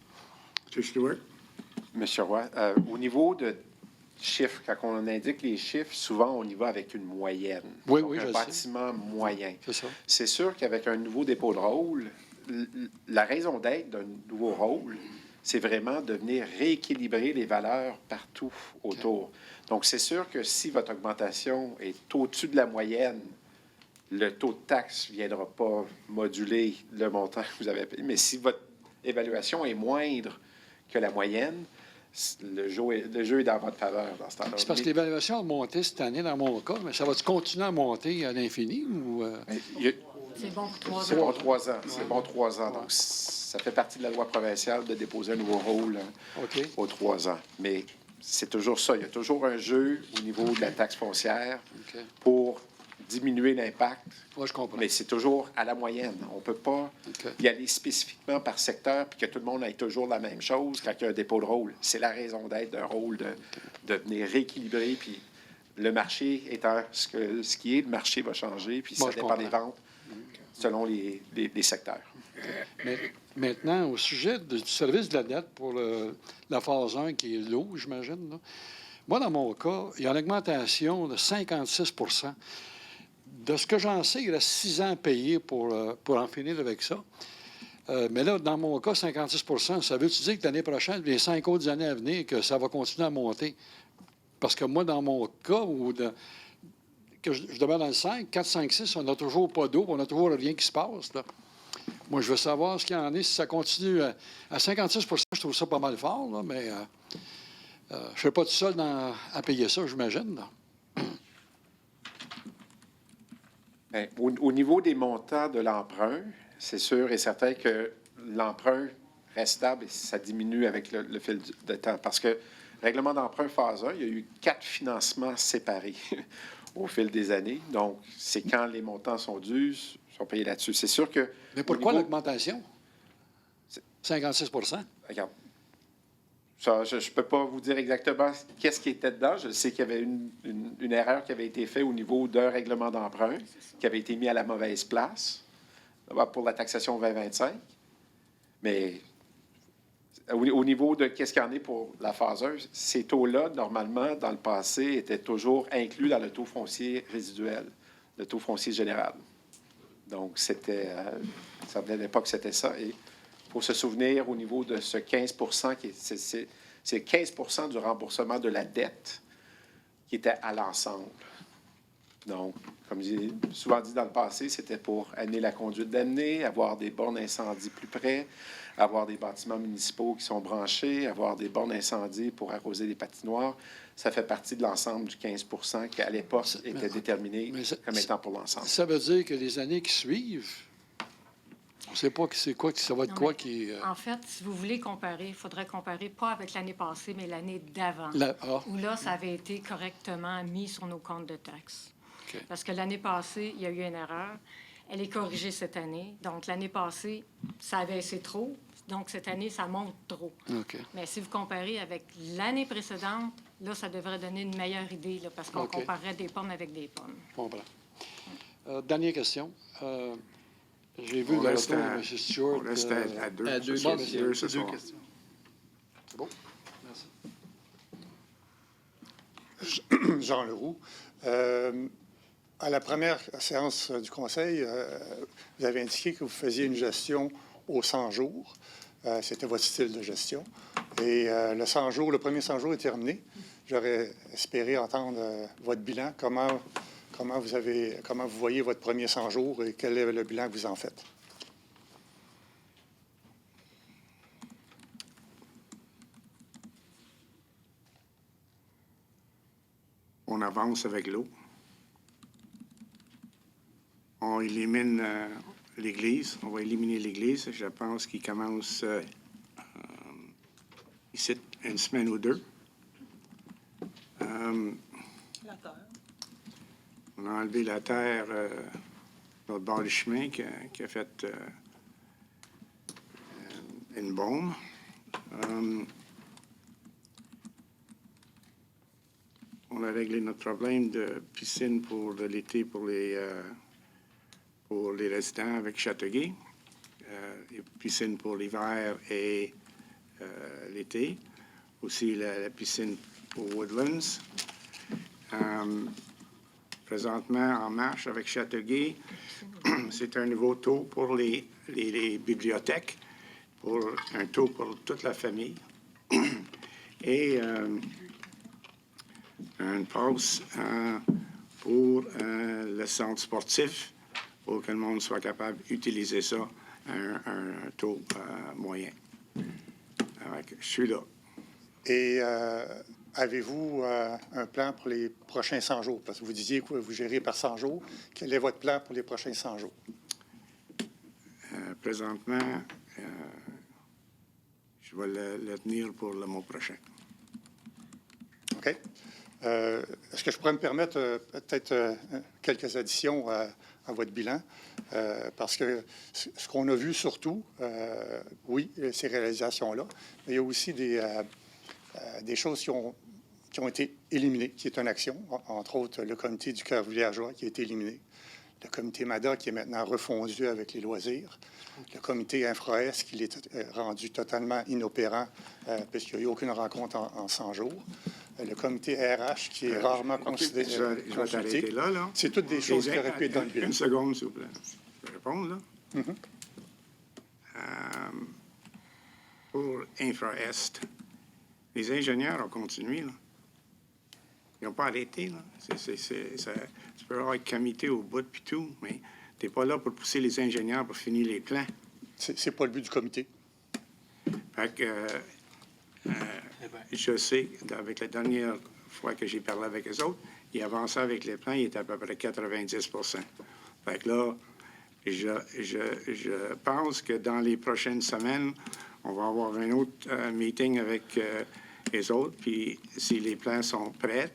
M. Stewart? Monsieur Roy, au niveau de chiffres, quand on indique les chiffres, souvent on y va avec une moyenne. Oui, Donc, oui, je un le bâtiment moyen. C'est ça. C'est sûr qu'avec un nouveau dépôt de rôle, la raison d'être d'un nouveau rôle, c'est vraiment de venir rééquilibrer les valeurs partout autour. Donc, c'est sûr que si votre augmentation est au-dessus de la moyenne, le taux de taxe ne viendra pas moduler le montant que vous avez payé. Mais si votre évaluation est moindre que la moyenne, le jeu est dans votre faveur dans ce temps-là. C'est parce que l'évaluation a monté cette année dans mon cas, mais ça va-tu continuer à monter à l'infini ou... C'est bon pour 3 ans. C'est bon 3 ans. C'est bon 3 ans. Donc, ça fait partie de la loi provinciale de déposer un nouveau rôle OK. aux 3 ans. Mais c'est toujours ça. Il y a toujours un jeu au niveau de la taxe foncière OK. pour diminuer l'impact. Moi, je comprends. Mais c'est toujours à la moyenne. On ne peut pas OK. y aller spécifiquement par secteur puis que tout le monde ait toujours la même chose quand il y a un dépôt de rôle. C'est la raison d'être d'un rôle de venir rééquilibrer. Puis le marché étant ce qui est, le marché va changer. Puis Moi, ça je dépend des comprends. ventes selon les secteurs. Mais maintenant, au sujet du service de la dette pour la phase 1 qui est l'eau, j'imagine, là. Moi, dans mon cas, il y a une augmentation de 56 % De ce que j'en sais, il reste 6 ans à payer pour en finir avec ça. Mais là, dans mon cas, 56 ça veut-tu dire que l'année prochaine, les 5 autres années à venir, que ça va continuer à monter? Parce que moi, dans mon cas, que je demeure dans le 5, 4, 5, 6, on n'a toujours pas d'eau, on n'a toujours rien qui se passe. Là. Moi, je veux savoir ce qu'il y en est. Si ça continue à 56 je trouve ça pas mal fort, là, mais je ne serai pas tout seul à payer ça, j'imagine. Là. Bien, au niveau des montants de l'emprunt, c'est sûr et certain que l'emprunt reste stable et ça diminue avec le fil de temps. Parce que règlement d'emprunt phase 1, il y a eu 4 financements séparés au fil des années. Donc, c'est quand les montants sont dus, sont payés là-dessus. C'est sûr que... Mais pourquoi au niveau- l'augmentation? 56 Regarde, ça, je ne peux pas vous dire exactement qu'est-ce qui était dedans. Je sais qu'il y avait une erreur qui avait été faite au niveau d'un règlement d'emprunt qui avait été mis à la mauvaise place pour la taxation 2025. Mais au niveau de qu'est-ce qu'il y en est pour la phase 1, ces taux-là, normalement, dans le passé, étaient toujours inclus dans le taux foncier résiduel, le taux foncier général. Donc, c'était, ça venait de l'époque, c'était ça. Et il faut se souvenir au niveau de ce 15 c'est 15 du remboursement de la dette qui était à l'ensemble. Donc, comme j'ai souvent dit dans le passé, c'était pour amener la conduite d'année, avoir des bornes incendie plus près, avoir des bâtiments municipaux qui sont branchés, avoir des bornes incendie pour arroser des patinoires. Ça fait partie de l'ensemble du 15 qui, à l'époque, était déterminé comme étant pour l'ensemble. Ça veut dire que les années qui suivent, on ne sait pas c'est quoi, ça va être Non, quoi mais qui... En fait, si vous voulez comparer, il faudrait comparer pas avec l'année passée, mais l'année d'avant, Ah, où là, ça avait été correctement mis sur nos comptes de taxes. OK. Parce que l'année passée, il y a eu une erreur. Elle est corrigée cette année. Donc, l'année passée, ça a baissé trop. Donc, cette année, ça monte trop. OK. Mais si vous comparez avec l'année précédente, là, ça devrait donner une meilleure idée, là, parce qu'on OK. comparerait des pommes avec des pommes. Je comprends. Dernière question. J'ai vu On le reste retour à- de M. Stewart. On reste à deux. à deux ce soir. questions. Deux ce Deux soir. questions. C'est bon? Merci. Jean Leroux. À la première séance du Conseil, vous avez indiqué que vous faisiez une gestion aux 100 jours. C'était votre style de gestion. Et le premier 100 jours est terminé. J'aurais espéré entendre votre bilan. Comment vous voyez votre premier 100 jours et quel est le bilan que vous en faites? On avance avec l'eau. On élimine l'Église. On va éliminer l'Église. Je pense qu'il commence ici une semaine ou deux. La terre. On a enlevé la terre sur le bord du chemin qui a fait une bombe. On a réglé notre problème de piscine pour l'été pour les résidents avec Châteauguay, et piscine pour l'hiver et l'été. Aussi la piscine pour Woodlands. Présentement, en marche avec Châteauguay, c'est un nouveau taux pour les bibliothèques, pour un taux pour toute la famille. Et une passe pour le centre sportif pour que le monde soit capable d'utiliser ça à un taux moyen. Alors, je suis là. Et avez-vous un plan pour les prochains 100 jours? Parce que vous disiez que vous gérez par 100 jours. Quel est votre plan pour les prochains 100 jours? Présentement, je vais le tenir pour le mois prochain. OK. Est-ce que je pourrais me permettre peut-être quelques additions à votre bilan? Parce que ce qu'on a vu surtout, oui, ces réalisations-là, mais il y a aussi des choses qui ont été éliminées, qui est une action, entre autres le comité du cœur villageois qui a été éliminé, le comité MADA qui est maintenant refondu avec les loisirs, le comité InfraS qui est rendu totalement inopérant puisqu'il n'y a eu aucune rencontre en 100 jours, le comité RH qui est rarement considéré. Je vais t'arrêter là. C'est toutes des choses qui auraient pu être dans le bilan. Une seconde, s'il vous plaît. Je vais répondre, là. Mm-hmm. Pour InfraEst, les ingénieurs ont continué, là. Ils n'ont pas arrêté, là. Tu peux avoir un comité au bout puis tout, mais tu n'es pas là pour pousser les ingénieurs pour finir les plans. C'est pas le but du comité. Fait que je sais, avec la dernière fois que j'ai parlé avec eux autres, ils avançaient avec les plans, ils étaient à peu près 90 Fait que là, je pense que dans les prochaines semaines, on va avoir un autre meeting avec les autres, puis si les plans sont prêts,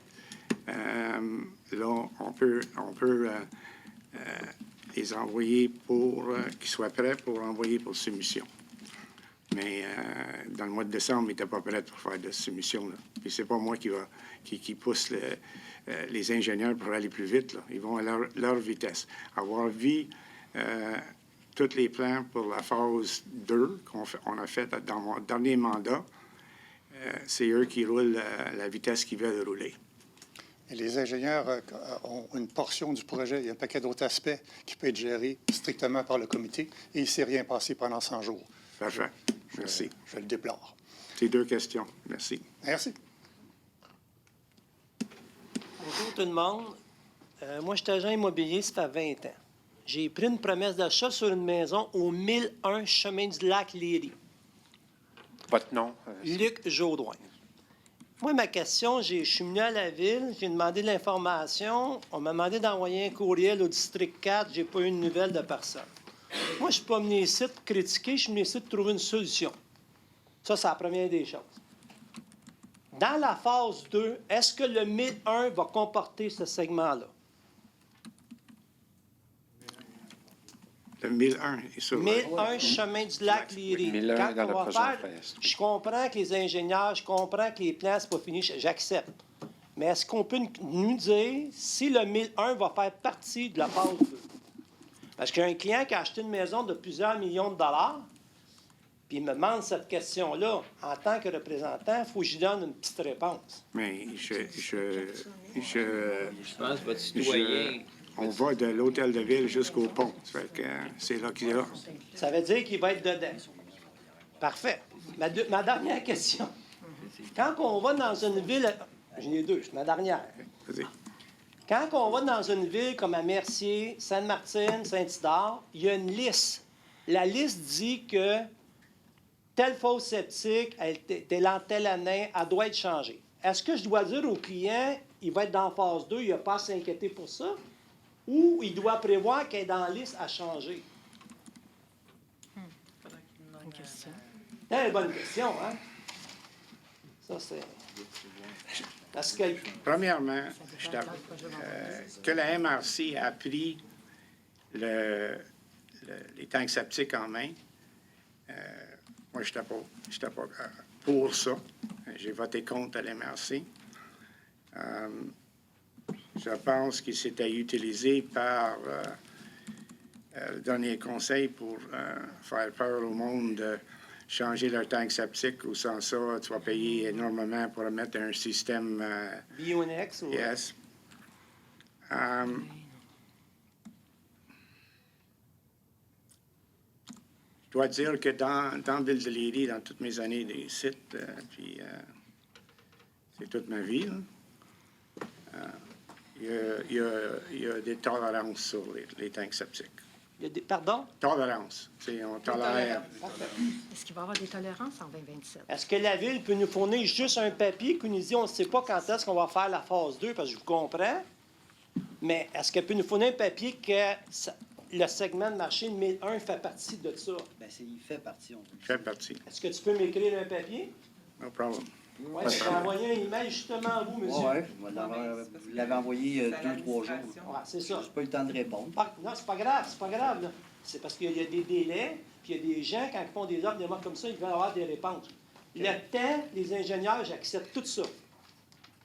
là, on peut les envoyer pour qu'ils soient prêts pour envoyer pour soumission. Mais dans le mois de décembre, ils n'étaient pas prêts pour faire de soumission. Là. Puis c'est pas moi qui pousse les ingénieurs pour aller plus vite. Là. Ils vont à leur vitesse. Avoir vu tous les plans pour la phase 2 qu'on a fait dans mon dernier mandat, c'est eux qui roulent la vitesse qu'ils veulent rouler. Et les ingénieurs ont une portion du projet. Il y a un paquet d'autres aspects qui peut être géré strictement par le comité. Et il ne s'est rien passé pendant 100 jours. Parfait. Merci. Je le déplore. C'est 2 questions. Merci. Merci. Bonjour tout le monde. Moi, je suis agent immobilier, ça fait 20 ans. J'ai pris une promesse d'achat sur une maison au 1001 Chemin du Lac Léry. Votre nom? Luc Jaudoin. Moi, ma question, je suis venu à la ville, j'ai demandé de l'information. On m'a demandé d'envoyer un courriel au district 4. J'ai pas eu de nouvelles de personne. Moi, je ne suis pas venu ici pour critiquer, je suis venu ici pour trouver une solution. Ça, c'est la première des choses. Dans la phase 2, est-ce que le 1001 va comporter ce segment-là? Le 1001 est sur 1001 Chemin du Lac Léry. 1001 Quand dans on le va projet faire, InfraEst. je comprends que les ingénieurs, je comprends que les plans, c'est pas fini, j'accepte. Mais est-ce qu'on peut nous dire si le 1001 va faire partie de la phase 2? Parce qu'il y a un client qui a acheté une maison de plusieurs millions de dollars, puis il me demande cette question-là. En tant que représentant, il faut que j'y donne une petite réponse. Mais Je pense que votre citoyen... on va de l'hôtel de ville jusqu'au pont. Ça fait que c'est là qu'il est là. Ça veut dire qu'il va être dedans. Parfait. Ma dernière question. Quand on va dans une ville... J'en ai 2, c'est ma dernière. Vas-y. Quand on va dans une ville comme à Mercier, Sainte-Martine, Saint-Isidore, il y a une liste. La liste dit que telle fosse septique, telle année, elle doit être changée. Est-ce que je dois dire au client, il va être dans phase 2, il n'a pas à s'inquiéter pour ça? Ou il doit prévoir qu'elle est dans la liste à changer? Bonne question. C'est une bonne question, hein? Ça, c'est... Parce que... Premièrement, que la MRC a pris les tanks septiques en main, moi, je n'étais pas pour ça. J'ai voté contre la MRC. Je pense qu'il s'était utilisé par le dernier conseil pour faire peur au monde de changer leur tank septique, ou sans ça, tu vas payer énormément pour mettre un système. Bionex ou... Yes. Je dois dire que dans Ville de Léry, dans toutes mes années des sites, puis c'est toute ma vie, là, il y a des tolérances sur les tanks septiques. Il y a des... Pardon? Tolérance. On tolère. Est-ce qu'il va y avoir des tolérances en 2027? Est-ce que la Ville peut nous fournir juste un papier qui nous dit on ne sait pas quand est-ce qu'on va faire la phase 2, parce que je vous comprends, mais est-ce qu'elle peut nous fournir un papier que le segment de marché de 1001 fait partie de ça? Ben, il fait partie, on dit. Fait partie. Est-ce que tu peux m'écrire un papier? No problem. Oui, je vais envoyer un email justement à vous, monsieur. Oui, vous l'avez envoyé 2-3 jours. Ouais, c'est ça. Je n'ai pas eu le temps de répondre. Non, c'est pas grave, là. C'est parce qu'il y a des délais, puis il y a des gens, quand ils font des offres, des mots comme ça, ils veulent avoir des réponses. Le temps, les ingénieurs, j'accepte tout ça.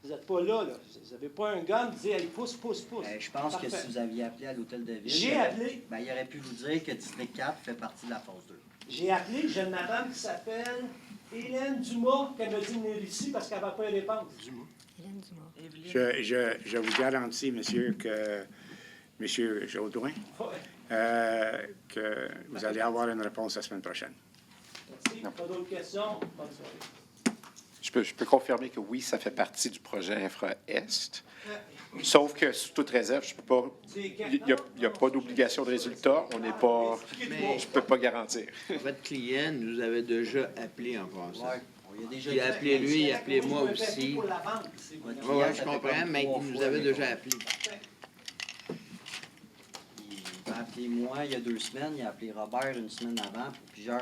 Vous n'êtes pas là. Vous n'avez pas un gun qui dit allez, pousse. Je pense Parfait. que si vous aviez appelé à l'hôtel de ville, J'ai appelé. Ben, il aurait pu vous dire que District 4 fait partie de la phase 2. J'ai appelé, j'ai une madame qui s'appelle Hélène Dumas, qui m'a dit de venir ici parce qu'elle n'avait pas une réponse. Hélène Dumas. Evelyne. Je vous garantis, monsieur Jaudoin, que vous allez avoir une réponse la semaine prochaine. Merci. Pas d'autres questions? Bonne soirée. Je peux confirmer que oui, ça fait partie du projet Infra-Est. Sauf que, sous toute réserve, je peux pas. Il n'y a pas d'obligation de résultat. On n'est pas. Je peux pas garantir. Votre client nous avait déjà appelé en passant. Ouais. Il a déjà Il a appelé lui, il a appelé moi Un papier aussi. pour la vente, c'est Votre Oui, client, ça je fait comprends, comme mais 3 il nous fois, avait mais déjà appelé. Il a appelé moi il y a 2 semaines, il a appelé Robert une semaine avant pour plusieurs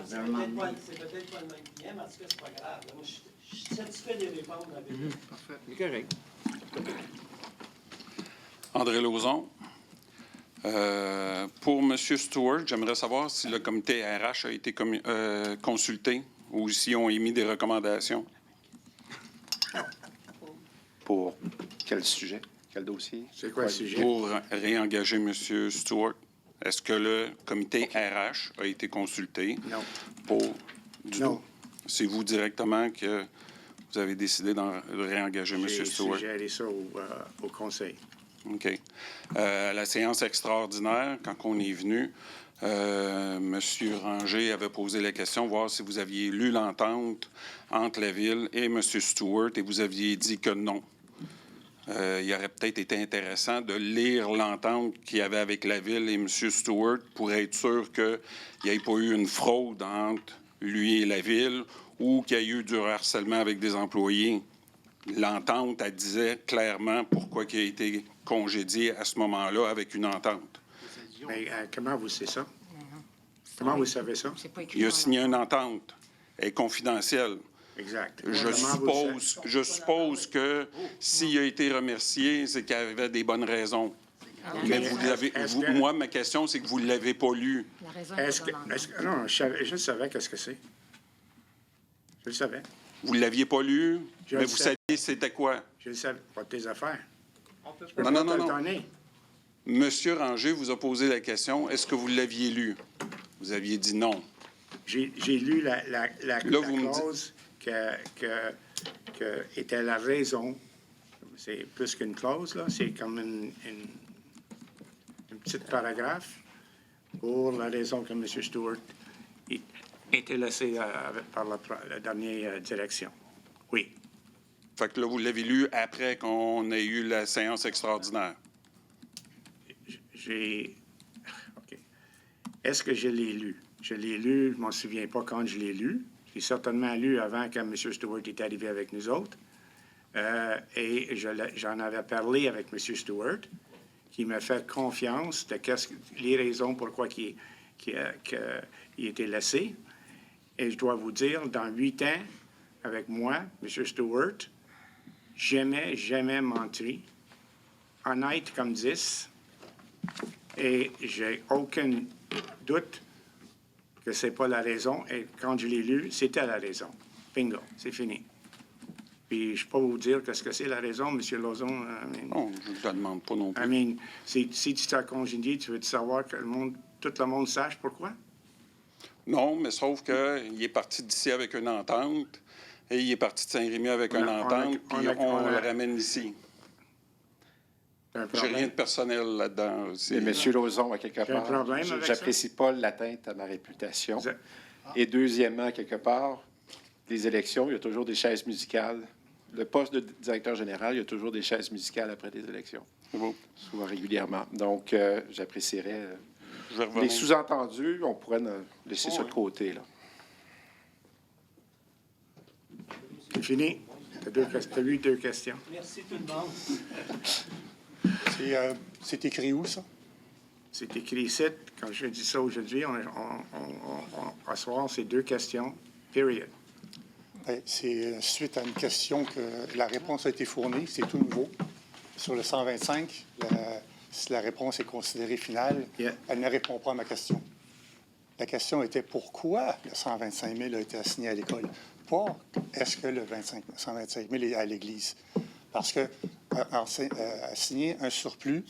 C'est un moment donné. peut-être pas le même client, mais en tout cas, c'est pas grave. Là, moi, je suis satisfait des réponses. Parfait. C'est correct. André Lauzon. Pour M. Stewart, j'aimerais savoir si le comité RH a été consulté ou s'ils ont émis des recommandations. Pour quel sujet? Quel dossier? C'est quoi le sujet? Pour réengager M. Stewart. Est-ce que le comité RH a été consulté? Non. Non. C'est vous directement que vous avez décidé de réengager M. J'ai Stewart? suggéré ça au conseil. OK. À la séance extraordinaire, quand on est venu, M. Ranger avait posé la question, voir si vous aviez lu l'entente entre la Ville et M. Stewart, et vous aviez dit que non. Il aurait peut-être été intéressant de lire l'entente qu'il y avait avec la Ville et M. Stewart pour être sûr qu'il n'y ait pas eu une fraude entre lui et la Ville ou qu'il y ait eu du harcèlement avec des employés. L'entente, elle disait clairement pourquoi il a été congédié à ce moment-là avec une entente. Mais comment vous savez ça? Comment vous savez ça? C'est pas écrit Il a dans signé la- une entente. Elle est confidentielle. Exact. Je suppose que s'il a été remercié, c'est qu'il avait des bonnes raisons. Mais vous l'avez, moi, ma question, c'est que vous ne l'avez pas lu. La raison Est-ce est que, dans est-ce que- non, je savais qu'est-ce que c'est. Je le savais. Vous ne l'aviez pas lu, Je mais le vous sais. saviez c'était quoi. Je le savais. Pas de tes affaires. On peut Je peux pas. Non, pas non, te non, le non. donner. Monsieur Ranger vous a posé la question, est-ce que vous l'aviez lu? Vous aviez dit non. J'ai lu la vous me dites- clause que était la raison. C'est plus qu'une clause, là. C'est comme une petite paragraphe pour la raison que M. Stewart était laissé par la dernière direction. Oui. Fait que là, vous l'avez lu après qu'on ait eu la séance extraordinaire. OK. Est-ce que je l'ai lu? Je l'ai lu, je ne m'en souviens pas quand je l'ai lu. J'ai certainement lu avant que M. Stewart est arrivé avec nous autres. Et j'en avais parlé avec M. Stewart, qui m'a fait confiance de les raisons pourquoi il était laissé. Et je dois vous dire, dans 8 ans, avec moi, M. Stewart, jamais menti. Honnête comme 10. Et j'ai aucun doute que c'est pas la raison. Et quand je l'ai lu, c'était la raison. Bingo, c'est fini. Puis je ne sais pas vous dire qu'est-ce que c'est la raison, M. Lauzon. Non, je ne te la demande pas non plus. Si tu t'as congédié, tu veux savoir que tout le monde sache pourquoi? Non, mais sauf qu'il est parti d'ici avec une entente et il est parti de Saint-Rémy avec une entente, puis on le ramène ici. J'ai rien de personnel là-dedans. Et M. Lauzon, à quelque J'ai un part, problème avec j'apprécie pas l'atteinte à ma réputation. Vous êtes- Et deuxièmement, quelque part, les élections, il y a toujours des chaises musicales. Le poste de directeur général, il y a toujours des chaises musicales après des élections. C'est beau. Souvent régulièrement. Donc, j'apprécierais. Je vais revenir. Les sous-entendus, on pourrait laisser ça de côté, là. C'est fini. Tu as eu 2 questions. Merci tout le monde. C'est écrit où, ça? C'est écrit ici. Quand je dis ça aujourd'hui, à soir, c'est 2 questions. Period. Ben, c'est suite à une question que la réponse a été fournie, c'est tout nouveau. Sur le 125, si la réponse est considérée finale, Yeah. elle ne répond pas à ma question. La question était pourquoi le 125 000 a été assigné à l'école, pas est-ce que le 125 000 est à l'Église. Parce que assigner un surplus,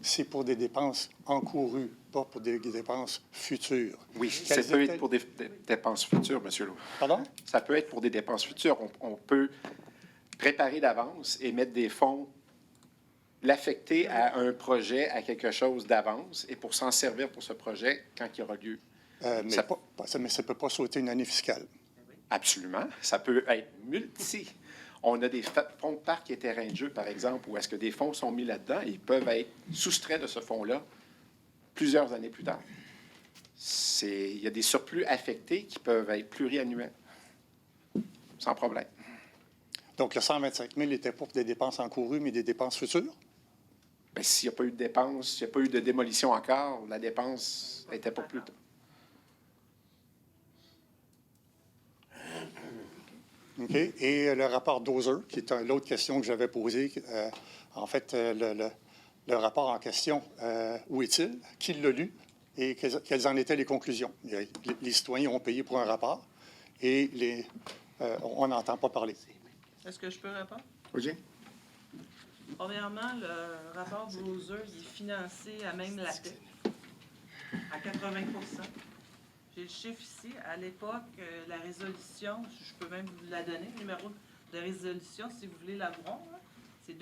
c'est pour des dépenses encourues, pas pour des dépenses futures. Oui, Quelles ça peut étaient- être pour des dépenses futures, M. Lowe. Pardon? Ça peut être pour des dépenses futures. On peut préparer d'avance et mettre des fonds, l'affecter à un projet, à quelque chose d'avance, et pour s'en servir pour ce projet quand il aura lieu. Mais Ça- ça ne peut pas sauter une année fiscale. Absolument. Ça peut être multi. On a des fonds de parc et terrains de jeu, par exemple, où est-ce que des fonds sont mis là-dedans et ils peuvent être soustraits de ce fonds-là plusieurs années plus tard. Il y a des surplus affectés qui peuvent être pluriannuels, sans problème. Donc, le 125 000 n'était pas pour des dépenses encourues, mais des dépenses futures? Bien, s'il n'y a pas eu de dépenses, s'il n'y a pas eu de démolition encore, la dépense n'était pas plus tard. OK. Et le rapport Dozer, qui est l'autre question que j'avais posée. En fait, le rapport en question, où est-il? Qui l'a lu? Et quelles en étaient les conclusions? Les citoyens ont payé pour un rapport et on n'entend pas parler. Est-ce que je peux répondre? OK? Premièrement, le rapport Browser il est financé à même la tête, à 80 J'ai le chiffre ici. À l'époque, la résolution, je peux même vous la donner, le numéro de résolution, si vous voulez la voir, là. C'est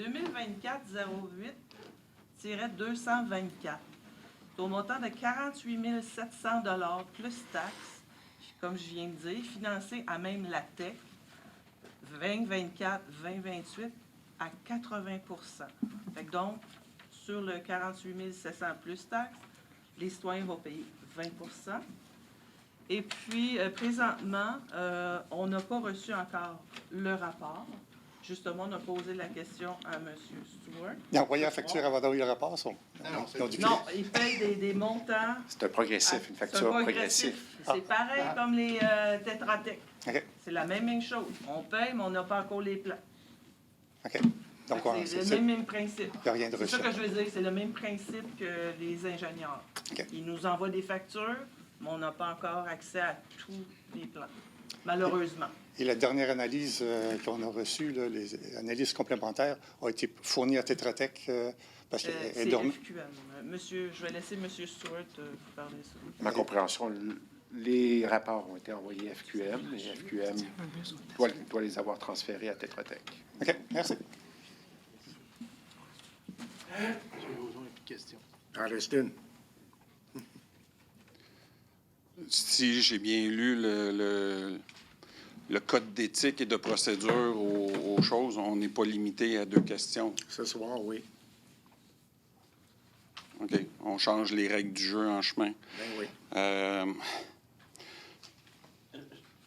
2024-08-224. C'est au montant de 48 700 plus taxes, comme je viens de dire, financé à même la TEC, 2024-2028 à 80 Fait que donc, sur le 48 700 plus taxes, les citoyens vont payer 20 Et puis, présentement, on n'a pas reçu encore le rapport. Justement, on a posé la question à M. Stewart. Ils ont envoyé la facture avant d'avoir eu le rapport, ça? Non, il paye des montants. C'est un progressif, une facture progressive. C'est pareil comme les Tétratec. OK. C'est la même chose. On paye, mais on n'a pas encore les plans. OK. Donc, C'est le même principe. Il n'y a rien de C'est ça reçu. que je veux dire, c'est le même principe que les ingénieurs. OK. Ils nous envoient des factures, mais on n'a pas encore accès à tous les plans, malheureusement. Et la dernière analyse qu'on a reçue, là, les analyses complémentaires, a été fournie à Tetra Tech parce qu'elle C'est est dormie. FQM. Monsieur, je vais laisser M. Stewart vous parler de ça. Ma compréhension, les rapports ont été envoyés à FQM et FQM doit les avoir transférés à Tetra Tech. OK, merci. En reste une. Si j'ai bien lu le code d'éthique et de procédure aux choses, on n'est pas limité à 2 questions. Ce soir, oui. OK. On change les règles du jeu en chemin. Ben oui.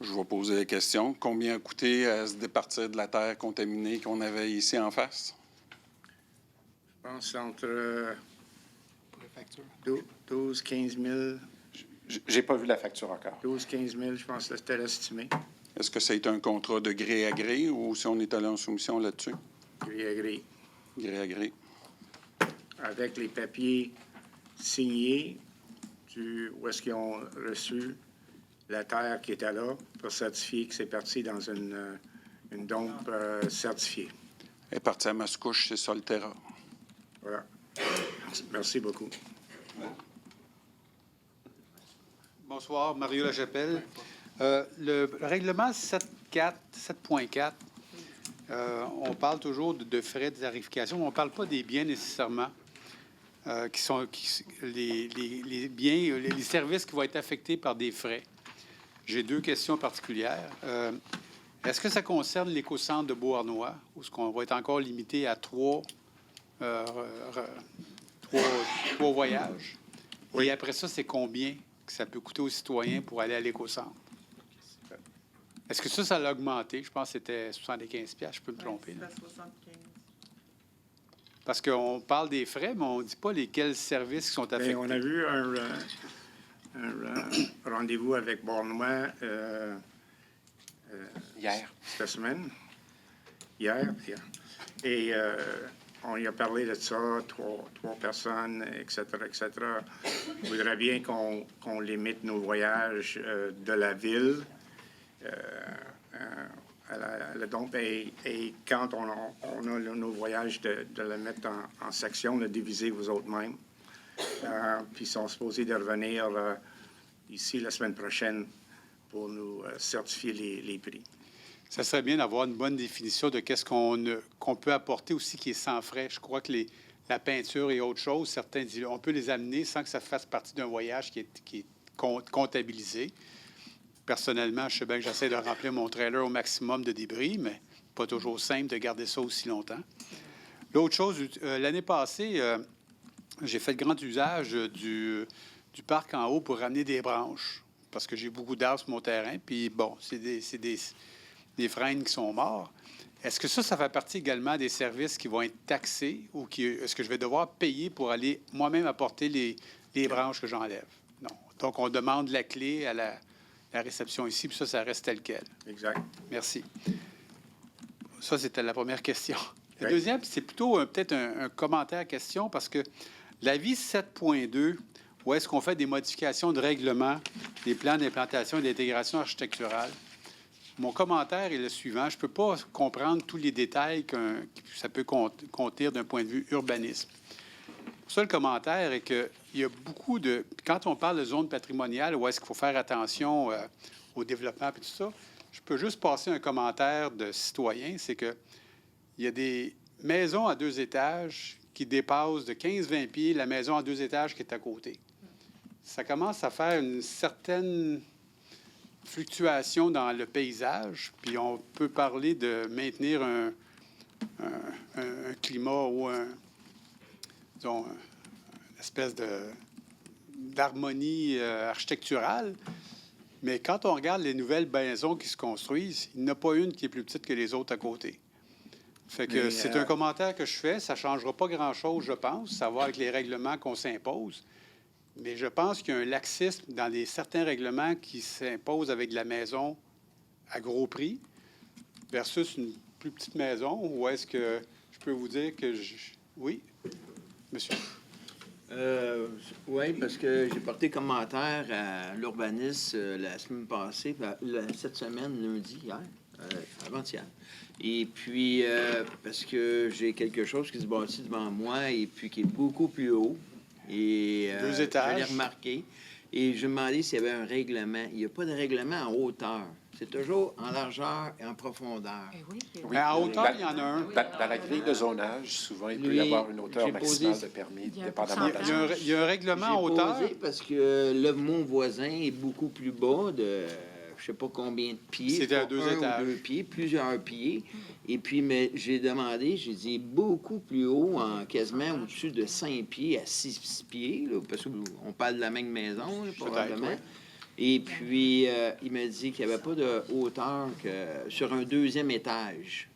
Je vais poser la question. Combien a coûté à se départir de la terre contaminée qu'on avait ici en face? Je pense entre 12 15 000. J'ai pas vu la facture encore. 12 15 000, je pense que c'était l'estimé. Est-ce que ça a été un contrat de gré à gré ou si on est allé en soumission là-dessus? Gré à gré. Gré à gré. Avec les papiers signés où est-ce qu'ils ont reçu la terre qui était là pour certifier que c'est parti dans une une dompe certifiée. Elle est partie à Mascouche, c'est Solterra. Voilà. Merci beaucoup. Bonsoir, Mario Lachapelle. Le règlement 7.4, on parle toujours de frais de tarification, mais on ne parle pas des biens nécessairement, les biens, les services qui vont être affectés par des frais. J'ai deux questions particulières. Est-ce que ça concerne l'éco-centre de Beauharnois, ou est-ce qu'on va être encore limité à trois voyages? Oui. Et après ça, c'est combien que ça peut coûter aux citoyens pour aller à l'éco-centre? Est-ce que ça l'a augmenté? Je pense que c'était 75 $, je peux me tromper. C'est Là. à 75. Parce qu'on parle des frais, mais on ne dit pas lesquels services qui sont affectés. Bien, on a eu un rendez-vous avec Beauharnois Hier. cette semaine. Hier. Et on y a parlé de ça, trois personnes, etc., etc. Je voudrais bien qu'on limite nos voyages de la ville à la dompe. Et quand on a nos voyages, de le mettre en section, de diviser vous autres mêmes. Puis ils sont supposés de revenir ici la semaine prochaine pour nous certifier les prix. Ça serait bien d'avoir une bonne définition de qu'est-ce qu'on peut apporter aussi qui est sans frais. Je crois que la peinture et autre chose, certains disent on peut les amener sans que ça fasse partie d'un voyage qui est comptabilisé. Personnellement, je sais bien que j'essaie de remplir mon trailer au maximum de débris, mais pas toujours simple de garder ça aussi longtemps. L'autre chose, l'année passée, j'ai fait grand usage du parc en haut pour ramener des branches, parce que j'ai beaucoup d'arbres sur mon terrain, puis bon, c'est des frênes qui sont morts. Est-ce que ça fait partie également des services qui vont être taxés ou est-ce que je vais devoir payer pour aller moi-même apporter les branches que j'enlève? Non. Donc, on demande la clé à la réception ici, puis ça reste tel quel. Exact. Merci. Ça, c'était la première question. La Oui. deuxième, c'est plutôt peut-être un commentaire question, parce que l'avis 7.2, où est-ce qu'on fait des modifications de règlement, des plans d'implantation et d'intégration architecturale, mon commentaire est le suivant. Je ne peux pas comprendre tous les détails que ça peut contenir d'un point de vue urbanisme. Pour ça, le commentaire est qu'il y a beaucoup de... Quand on parle de zone patrimoniale, où est-ce qu'il faut faire attention au développement et tout ça, je peux juste passer un commentaire de citoyen, c'est que il y a des maisons à 2 étages qui dépassent de 15-20 pieds la maison à 2 étages qui est à côté. Ça commence à faire une certaine fluctuation dans le paysage, puis on peut parler de maintenir un climat ou disons, une espèce d'harmonie architecturale. Mais quand on regarde les nouvelles maisons qui se construisent, il n'y en a pas une qui est plus petite que les autres à côté. Fait que Mais, c'est un commentaire que je fais. Ça ne changera pas grand-chose, je pense. Ça va avec les règlements qu'on s'impose. Mais je pense qu'il y a un laxisme dans certains règlements qui s'imposent avec de la maison à gros prix versus une plus petite maison. Ou est-ce que je peux vous dire que Oui, monsieur. Oui, parce que j'ai porté commentaire à l'urbaniste la semaine passée, cette semaine, lundi, hier, avant-hier. Et puis, parce que j'ai quelque chose qui se bâtit devant moi et puis qui est beaucoup plus haut. Et 2 étages. je l'ai remarqué. Et je me demandais s'il y avait un règlement. Il n'y a pas de règlement en hauteur. C'est toujours en largeur et en profondeur. Oui. Mais en hauteur, il y en a un. Dans la grille de zonage, souvent, il peut y Lui, avoir une hauteur j'ai maximale posé- de permis, Il y a un dépendamment de la pourcentage. zone. Il y a un règlement en J'ai hauteur. posé parce que là, mon voisin est beaucoup plus bas de je sais pas combien de pieds. C'était à pas 2 un étages. ou 2 pieds, plusieurs pieds. Et puis, mais j'ai demandé, j'ai dit beaucoup plus haut, en quasiment au-dessus de 5 pieds à 6 pieds, là, parce qu'on parle de la même maison, là, probablement. oui. Et puis, il m'a dit qu'il n'y avait pas de hauteur que sur un 2e étage.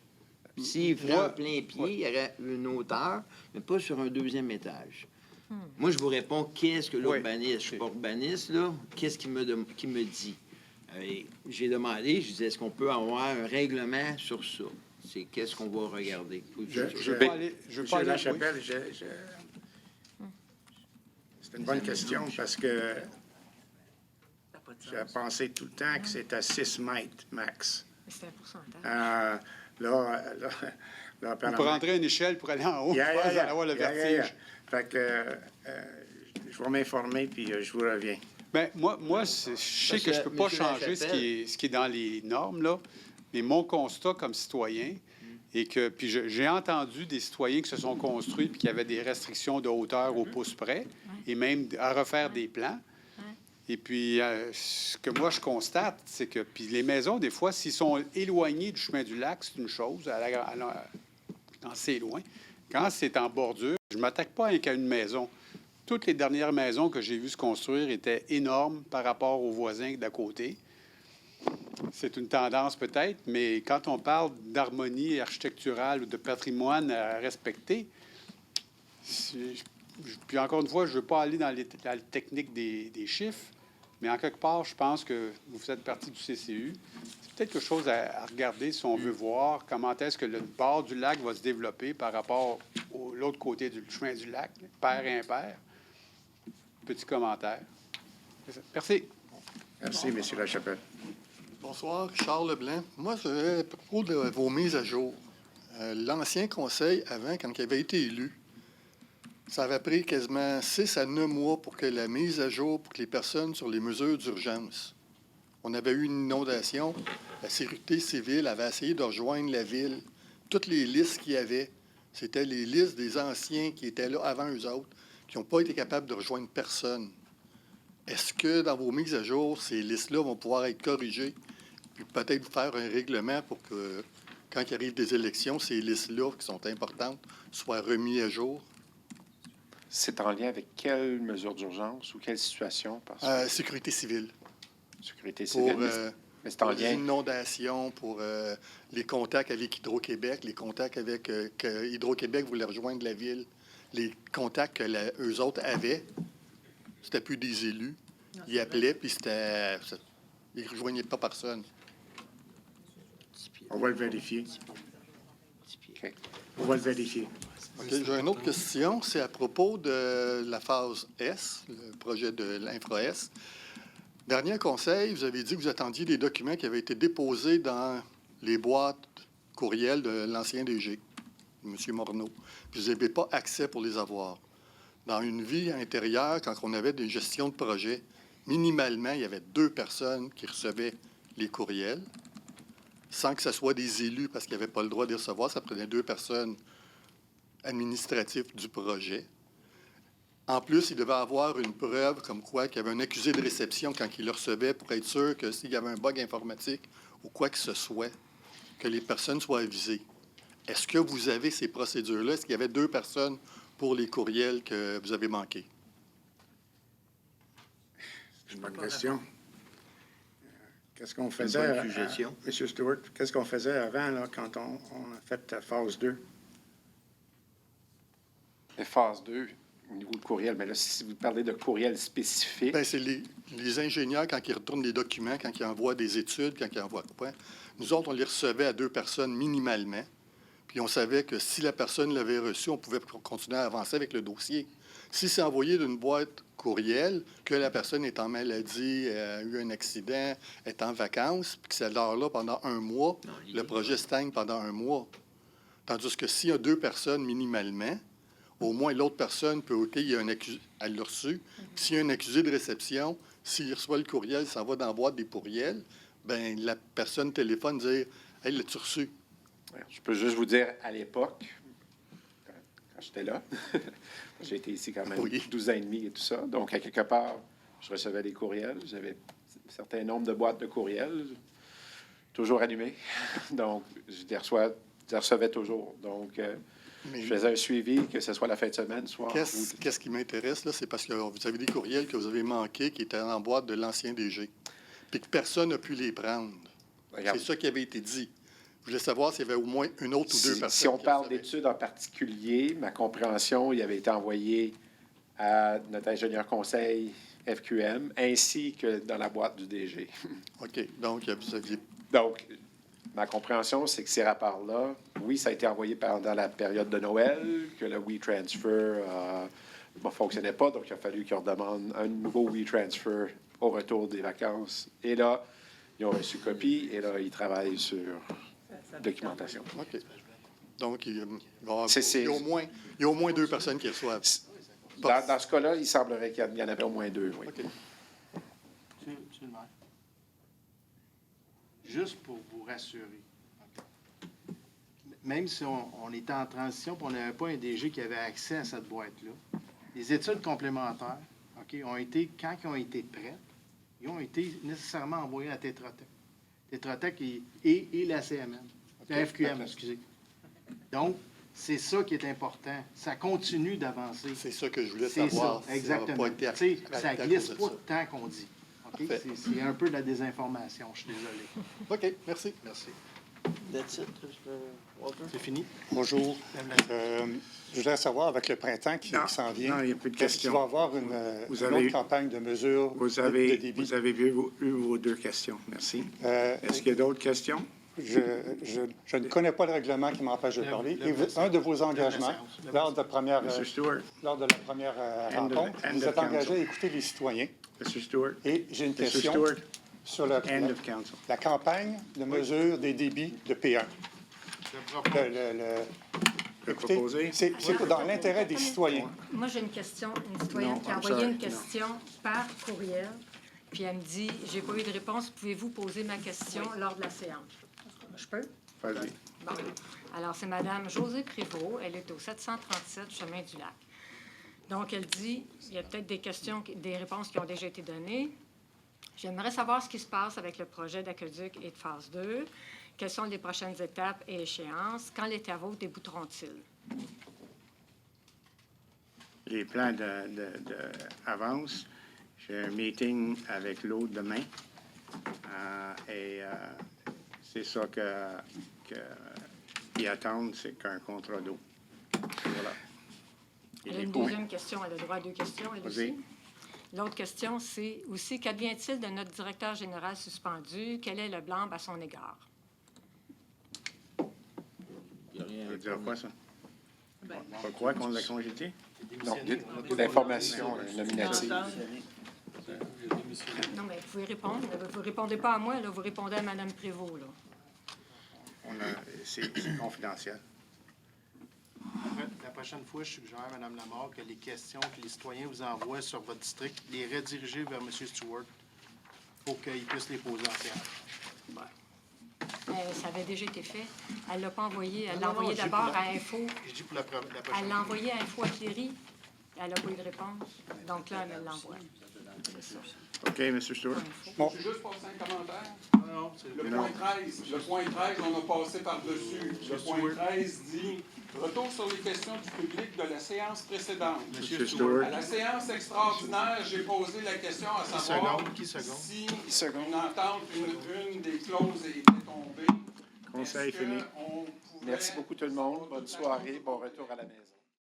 S'il ferait Moi- un plein pied, il y aurait une hauteur, mais pas sur un 2e étage. Moi, je vous réponds, qu'est-ce que l'urbaniste? Je ne suis pas urbaniste, là. Qu'est-ce qu'il me dit? Et j'ai demandé, je disais, est-ce qu'on peut avoir un règlement sur ça? C'est qu'est-ce qu'on va regarder? Je veux Monsieur pas aller... Lachapelle, c'est une bonne question parce que j'ai pensé tout le temps que c'est à 6 mètres max. C'est un pourcentage. Vous apparemment... prendrez une échelle pour aller en haut. Yeah, Je pense yeah, que vous allez avoir le yeah, yeah, vertige. yeah. Fait que je vais m'informer, puis je vous reviens. Bien, moi je sais que je ne peux pas Monsieur changer ce qui est dans les normes, là, mais mon constat comme citoyen, et que puis j'ai entendu des citoyens qui se sont construits puis qui avaient des restrictions de hauteur au pouce près, et même à refaire des plans. Et puis, ce que moi, je constate, c'est que puis les maisons, des fois, s'ils sont éloignés du chemin du lac, c'est une chose, quand c'est loin. Quand c'est en bordure, je ne m'attaque pas qu'à une maison. Toutes les dernières maisons que j'ai vues se construire étaient énormes par rapport aux voisins d'à côté. C'est une tendance peut-être, mais quand on parle d'harmonie architecturale ou de patrimoine à respecter, puis encore une fois, je ne veux pas aller dans la technique des chiffres, mais en quelque part, je pense que vous faites partie du CCU. C'est peut-être quelque chose à regarder si on veut voir comment est-ce que le bord du lac va se développer par rapport à l'autre côté du chemin du lac, pair et impair. Petit commentaire. Merci. Merci, M. Lachapelle. Bonsoir, Charles Leblanc. Moi, à propos de vos mises à jour. L'ancien conseil, avant, quand il avait été élu, ça avait pris quasiment 6 à 9 mois pour que la mise à jour, pour que les personnes sur les mesures d'urgence. On avait eu une inondation. La sécurité civile avait essayé de rejoindre la ville. Toutes les listes qu'il y avait, c'était les listes des anciens qui étaient là avant eux autres, qui n'ont pas été capables de rejoindre personne. Est-ce que dans vos mises à jour, ces listes-là vont pouvoir être corrigées, puis peut-être faire un règlement pour que, quand il arrive des élections, ces listes-là, qui sont importantes, soient remises à jour? C'est en lien avec quelle mesure d'urgence ou quelle situation? Parce que... Sécurité civile. Sécurité civile. Mais c'est en pour les lien. inondations, pour les contacts avec Hydro-Québec, les contacts avec que Hydro-Québec voulait rejoindre la ville, les contacts que eux autres avaient, c'était plus des élus. Ils appelaient, puis ils ne rejoignaient pas personne. On va le vérifier. OK. On va le vérifier. OK, j'ai une autre question. C'est à propos de la phase S, le projet de l'Infra-S. Dernier conseil, vous avez dit que vous attendiez des documents qui avaient été déposés dans les boîtes courriels de l'ancien DG, M. Morneau. Puis vous n'avez pas accès pour les avoir. Dans une vie intérieure, quand on avait des gestions de projet, minimalement, il y avait 2 personnes qui recevaient les courriels, sans que ce soit des élus, parce qu'ils n'avaient pas le droit de les recevoir. Ça prenait 2 personnes administratives du projet. En plus, il devait avoir une preuve comme quoi qu'il y avait un accusé de réception quand il le recevait pour être sûr que s'il y avait un bug informatique ou quoi que ce soit, que les personnes soient avisées. Est-ce que vous avez ces procédures-là? Est-ce qu'il y avait 2 personnes pour les courriels que vous avez manqués? C'est une bonne question. Qu'est-ce qu'on faisait, bonne suggestion. M. Stewart, qu'est-ce qu'on faisait avant, là, quand on a fait la phase 2? La phase 2, au niveau de courriel, mais là, si vous parlez de courriel spécifique... Bien, c'est les ingénieurs, quand ils retournent les documents, quand ils envoient des études, quand ils envoient quoi. Nous autres, on les recevait à 2 personnes minimalement. Puis on savait que si la personne l'avait reçu, on pouvait continuer à avancer avec le dossier. Si c'est envoyé d'une boîte courriel, que la personne est en maladie, a eu un accident, est en vacances, puis que c'est là pendant 1 mois, le projet stagne pendant 1 mois. Tandis que s'il y a 2 personnes minimalement, au moins l'autre personne peut, OK, il y a un accusé, elle l'a reçu. Puis s'il y a un accusé de réception, s'il reçoit le courriel, ça va dans la boîte des courriels, bien, la personne téléphone dire, « Hey, l'as-tu reçu? » Je peux juste vous dire, à l'époque, quand j'étais là, j'ai été ici quand même 12 ans et demi et tout ça. Donc, à quelque part, je recevais des courriels. J'avais un certain nombre de boîtes de courriels, toujours allumées. Donc, je les recevais toujours. Donc, je faisais un suivi, que ce soit la fin de semaine, soit... Qu'est-ce qui m'intéresse, là, c'est parce que vous avez des courriels que vous avez manqués qui étaient en boîte de l'ancien DG, puis que personne n'a pu les prendre. C'est ça qui avait été dit. Je voulais savoir s'il y avait au moins une autre ou 2 personnes. Si on parle d'études en particulier, ma compréhension, il avait été envoyé à notre ingénieur conseil FQM, ainsi que dans la boîte du DG. OK. Donc, vous aviez... Donc, ma compréhension, c'est que ces rapports-là, oui, ça a été envoyé pendant la période de Noël, que le WeTransfer ne fonctionnait pas, donc il a fallu qu'ils redemandent un nouveau WeTransfer au retour des vacances. Et là, ils ont reçu copie, et là, ils travaillent sur ça va être documentation. envoyé. OK. Donc, il C'est- y a au moins 2 personnes qui reçoivent. Dans ce cas-là, il semblerait qu'il y en avait au moins 2, oui. OK. Monsieur le maire. Juste pour vous rassurer, OK. Même si on était en transition et on n'avait pas un DG qui avait accès à cette boîte-là, les études complémentaires, OK, quand ils ont été prêtes, ils ont été nécessairement envoyés à Tetra Tech. Tetra Tech et la CMM, la FQM, excusez. Donc, c'est ça qui est important. Ça continue d'avancer. C'est ça que je voulais C'est savoir. ça, exactement. Tu sais, ça glisse pas tant qu'on dit. OK? Parfait. C'est un peu de la désinformation, je suis désolé. OK, merci. Merci. That's it, Walter? C'est fini? Bonjour. Je voudrais savoir, avec le printemps qui Non, s'en vient, non, il n'y a plus de est-ce qu'il questions. va y avoir une avez- autre campagne de mesures Vous de avez débit? eu vos 2 questions. Merci. Euh, Est-ce qu'il y a d'autres questions? je ne connais pas le règlement qui m'empêche de parler. Et un de vos engagements, lors de la première Mr. Stewart? rencontre, end vous of êtes engagé council. à écouter les citoyens. Mr. Stewart? Et j'ai une Mr. question Stewart? sur End of council. la campagne de mesure des débits de P1. Écoutez, proposé. c'est dans l'intérêt des citoyens. Moi, j'ai une question, une citoyenne Non, qui a I'm envoyé sorry, une question par courriel, puis elle me dit, j'ai pas eu de réponse, pouvez-vous poser ma question lors de la séance? Je peux? Vas-y. Bon. Alors, c'est Madame Josée Prévost, elle est au 737 Chemin du Lac. Donc, elle dit, il y a peut-être des questions, des réponses qui ont déjà été données. J'aimerais savoir ce qui se passe avec le projet d'aqueduc et de phase 2. Quelles sont les prochaines étapes et échéances? Quand les travaux débouteront-ils? Les plans avancent. J'ai un meeting avec l'autre demain. C'est ça qu'ils attendent, c'est qu'un contrat d'eau. Voilà. Et Elle a les une points. deuxième question. Elle a le droit à 2 questions, elle Vas-y. aussi. L'autre question, c'est aussi, qu'advient-il de notre directeur général suspendu? Quel est le blâme à son égard? Il y a rien Ça à veut dire quoi, ça? Ben, Pas quoi qu'on l'a congédié? Non, l'information nominative. Non, mais vous pouvez répondre. Vous ne répondez pas à moi, là, vous répondez à Mme Prévost. Là. C'est confidentiel. La prochaine fois, je suggère, Mme Lamarre, que les questions que les citoyens vous envoient sur votre district, les rediriger vers M. Stewart pour qu'il puisse les poser en séance. Ça avait déjà été fait. Elle ne l'a pas envoyé. Elle l'a Non, envoyé je dis d'abord pour à Info. Je dis pour la prochaine Elle l'a fois. envoyé à Info à Cléry. Elle n'a pas eu de réponse. Donc là, elle l'envoie. C'est ça. OK, M. Stewart? Bon. Je vais juste passer un commentaire. Non, c'est Le point 13, on a passé par-dessus. Le point 13 dit « Retour sur les questions du public de la séance précédente. M. Stewart? À la séance extraordinaire, j'ai posé la question à savoir Qui seconde? si seconde. une entente, une des clauses était tombée. Conseil Est-ce que fini. on pouvait- Merci beaucoup tout le monde. Bonne soirée. Bon retour à la maison.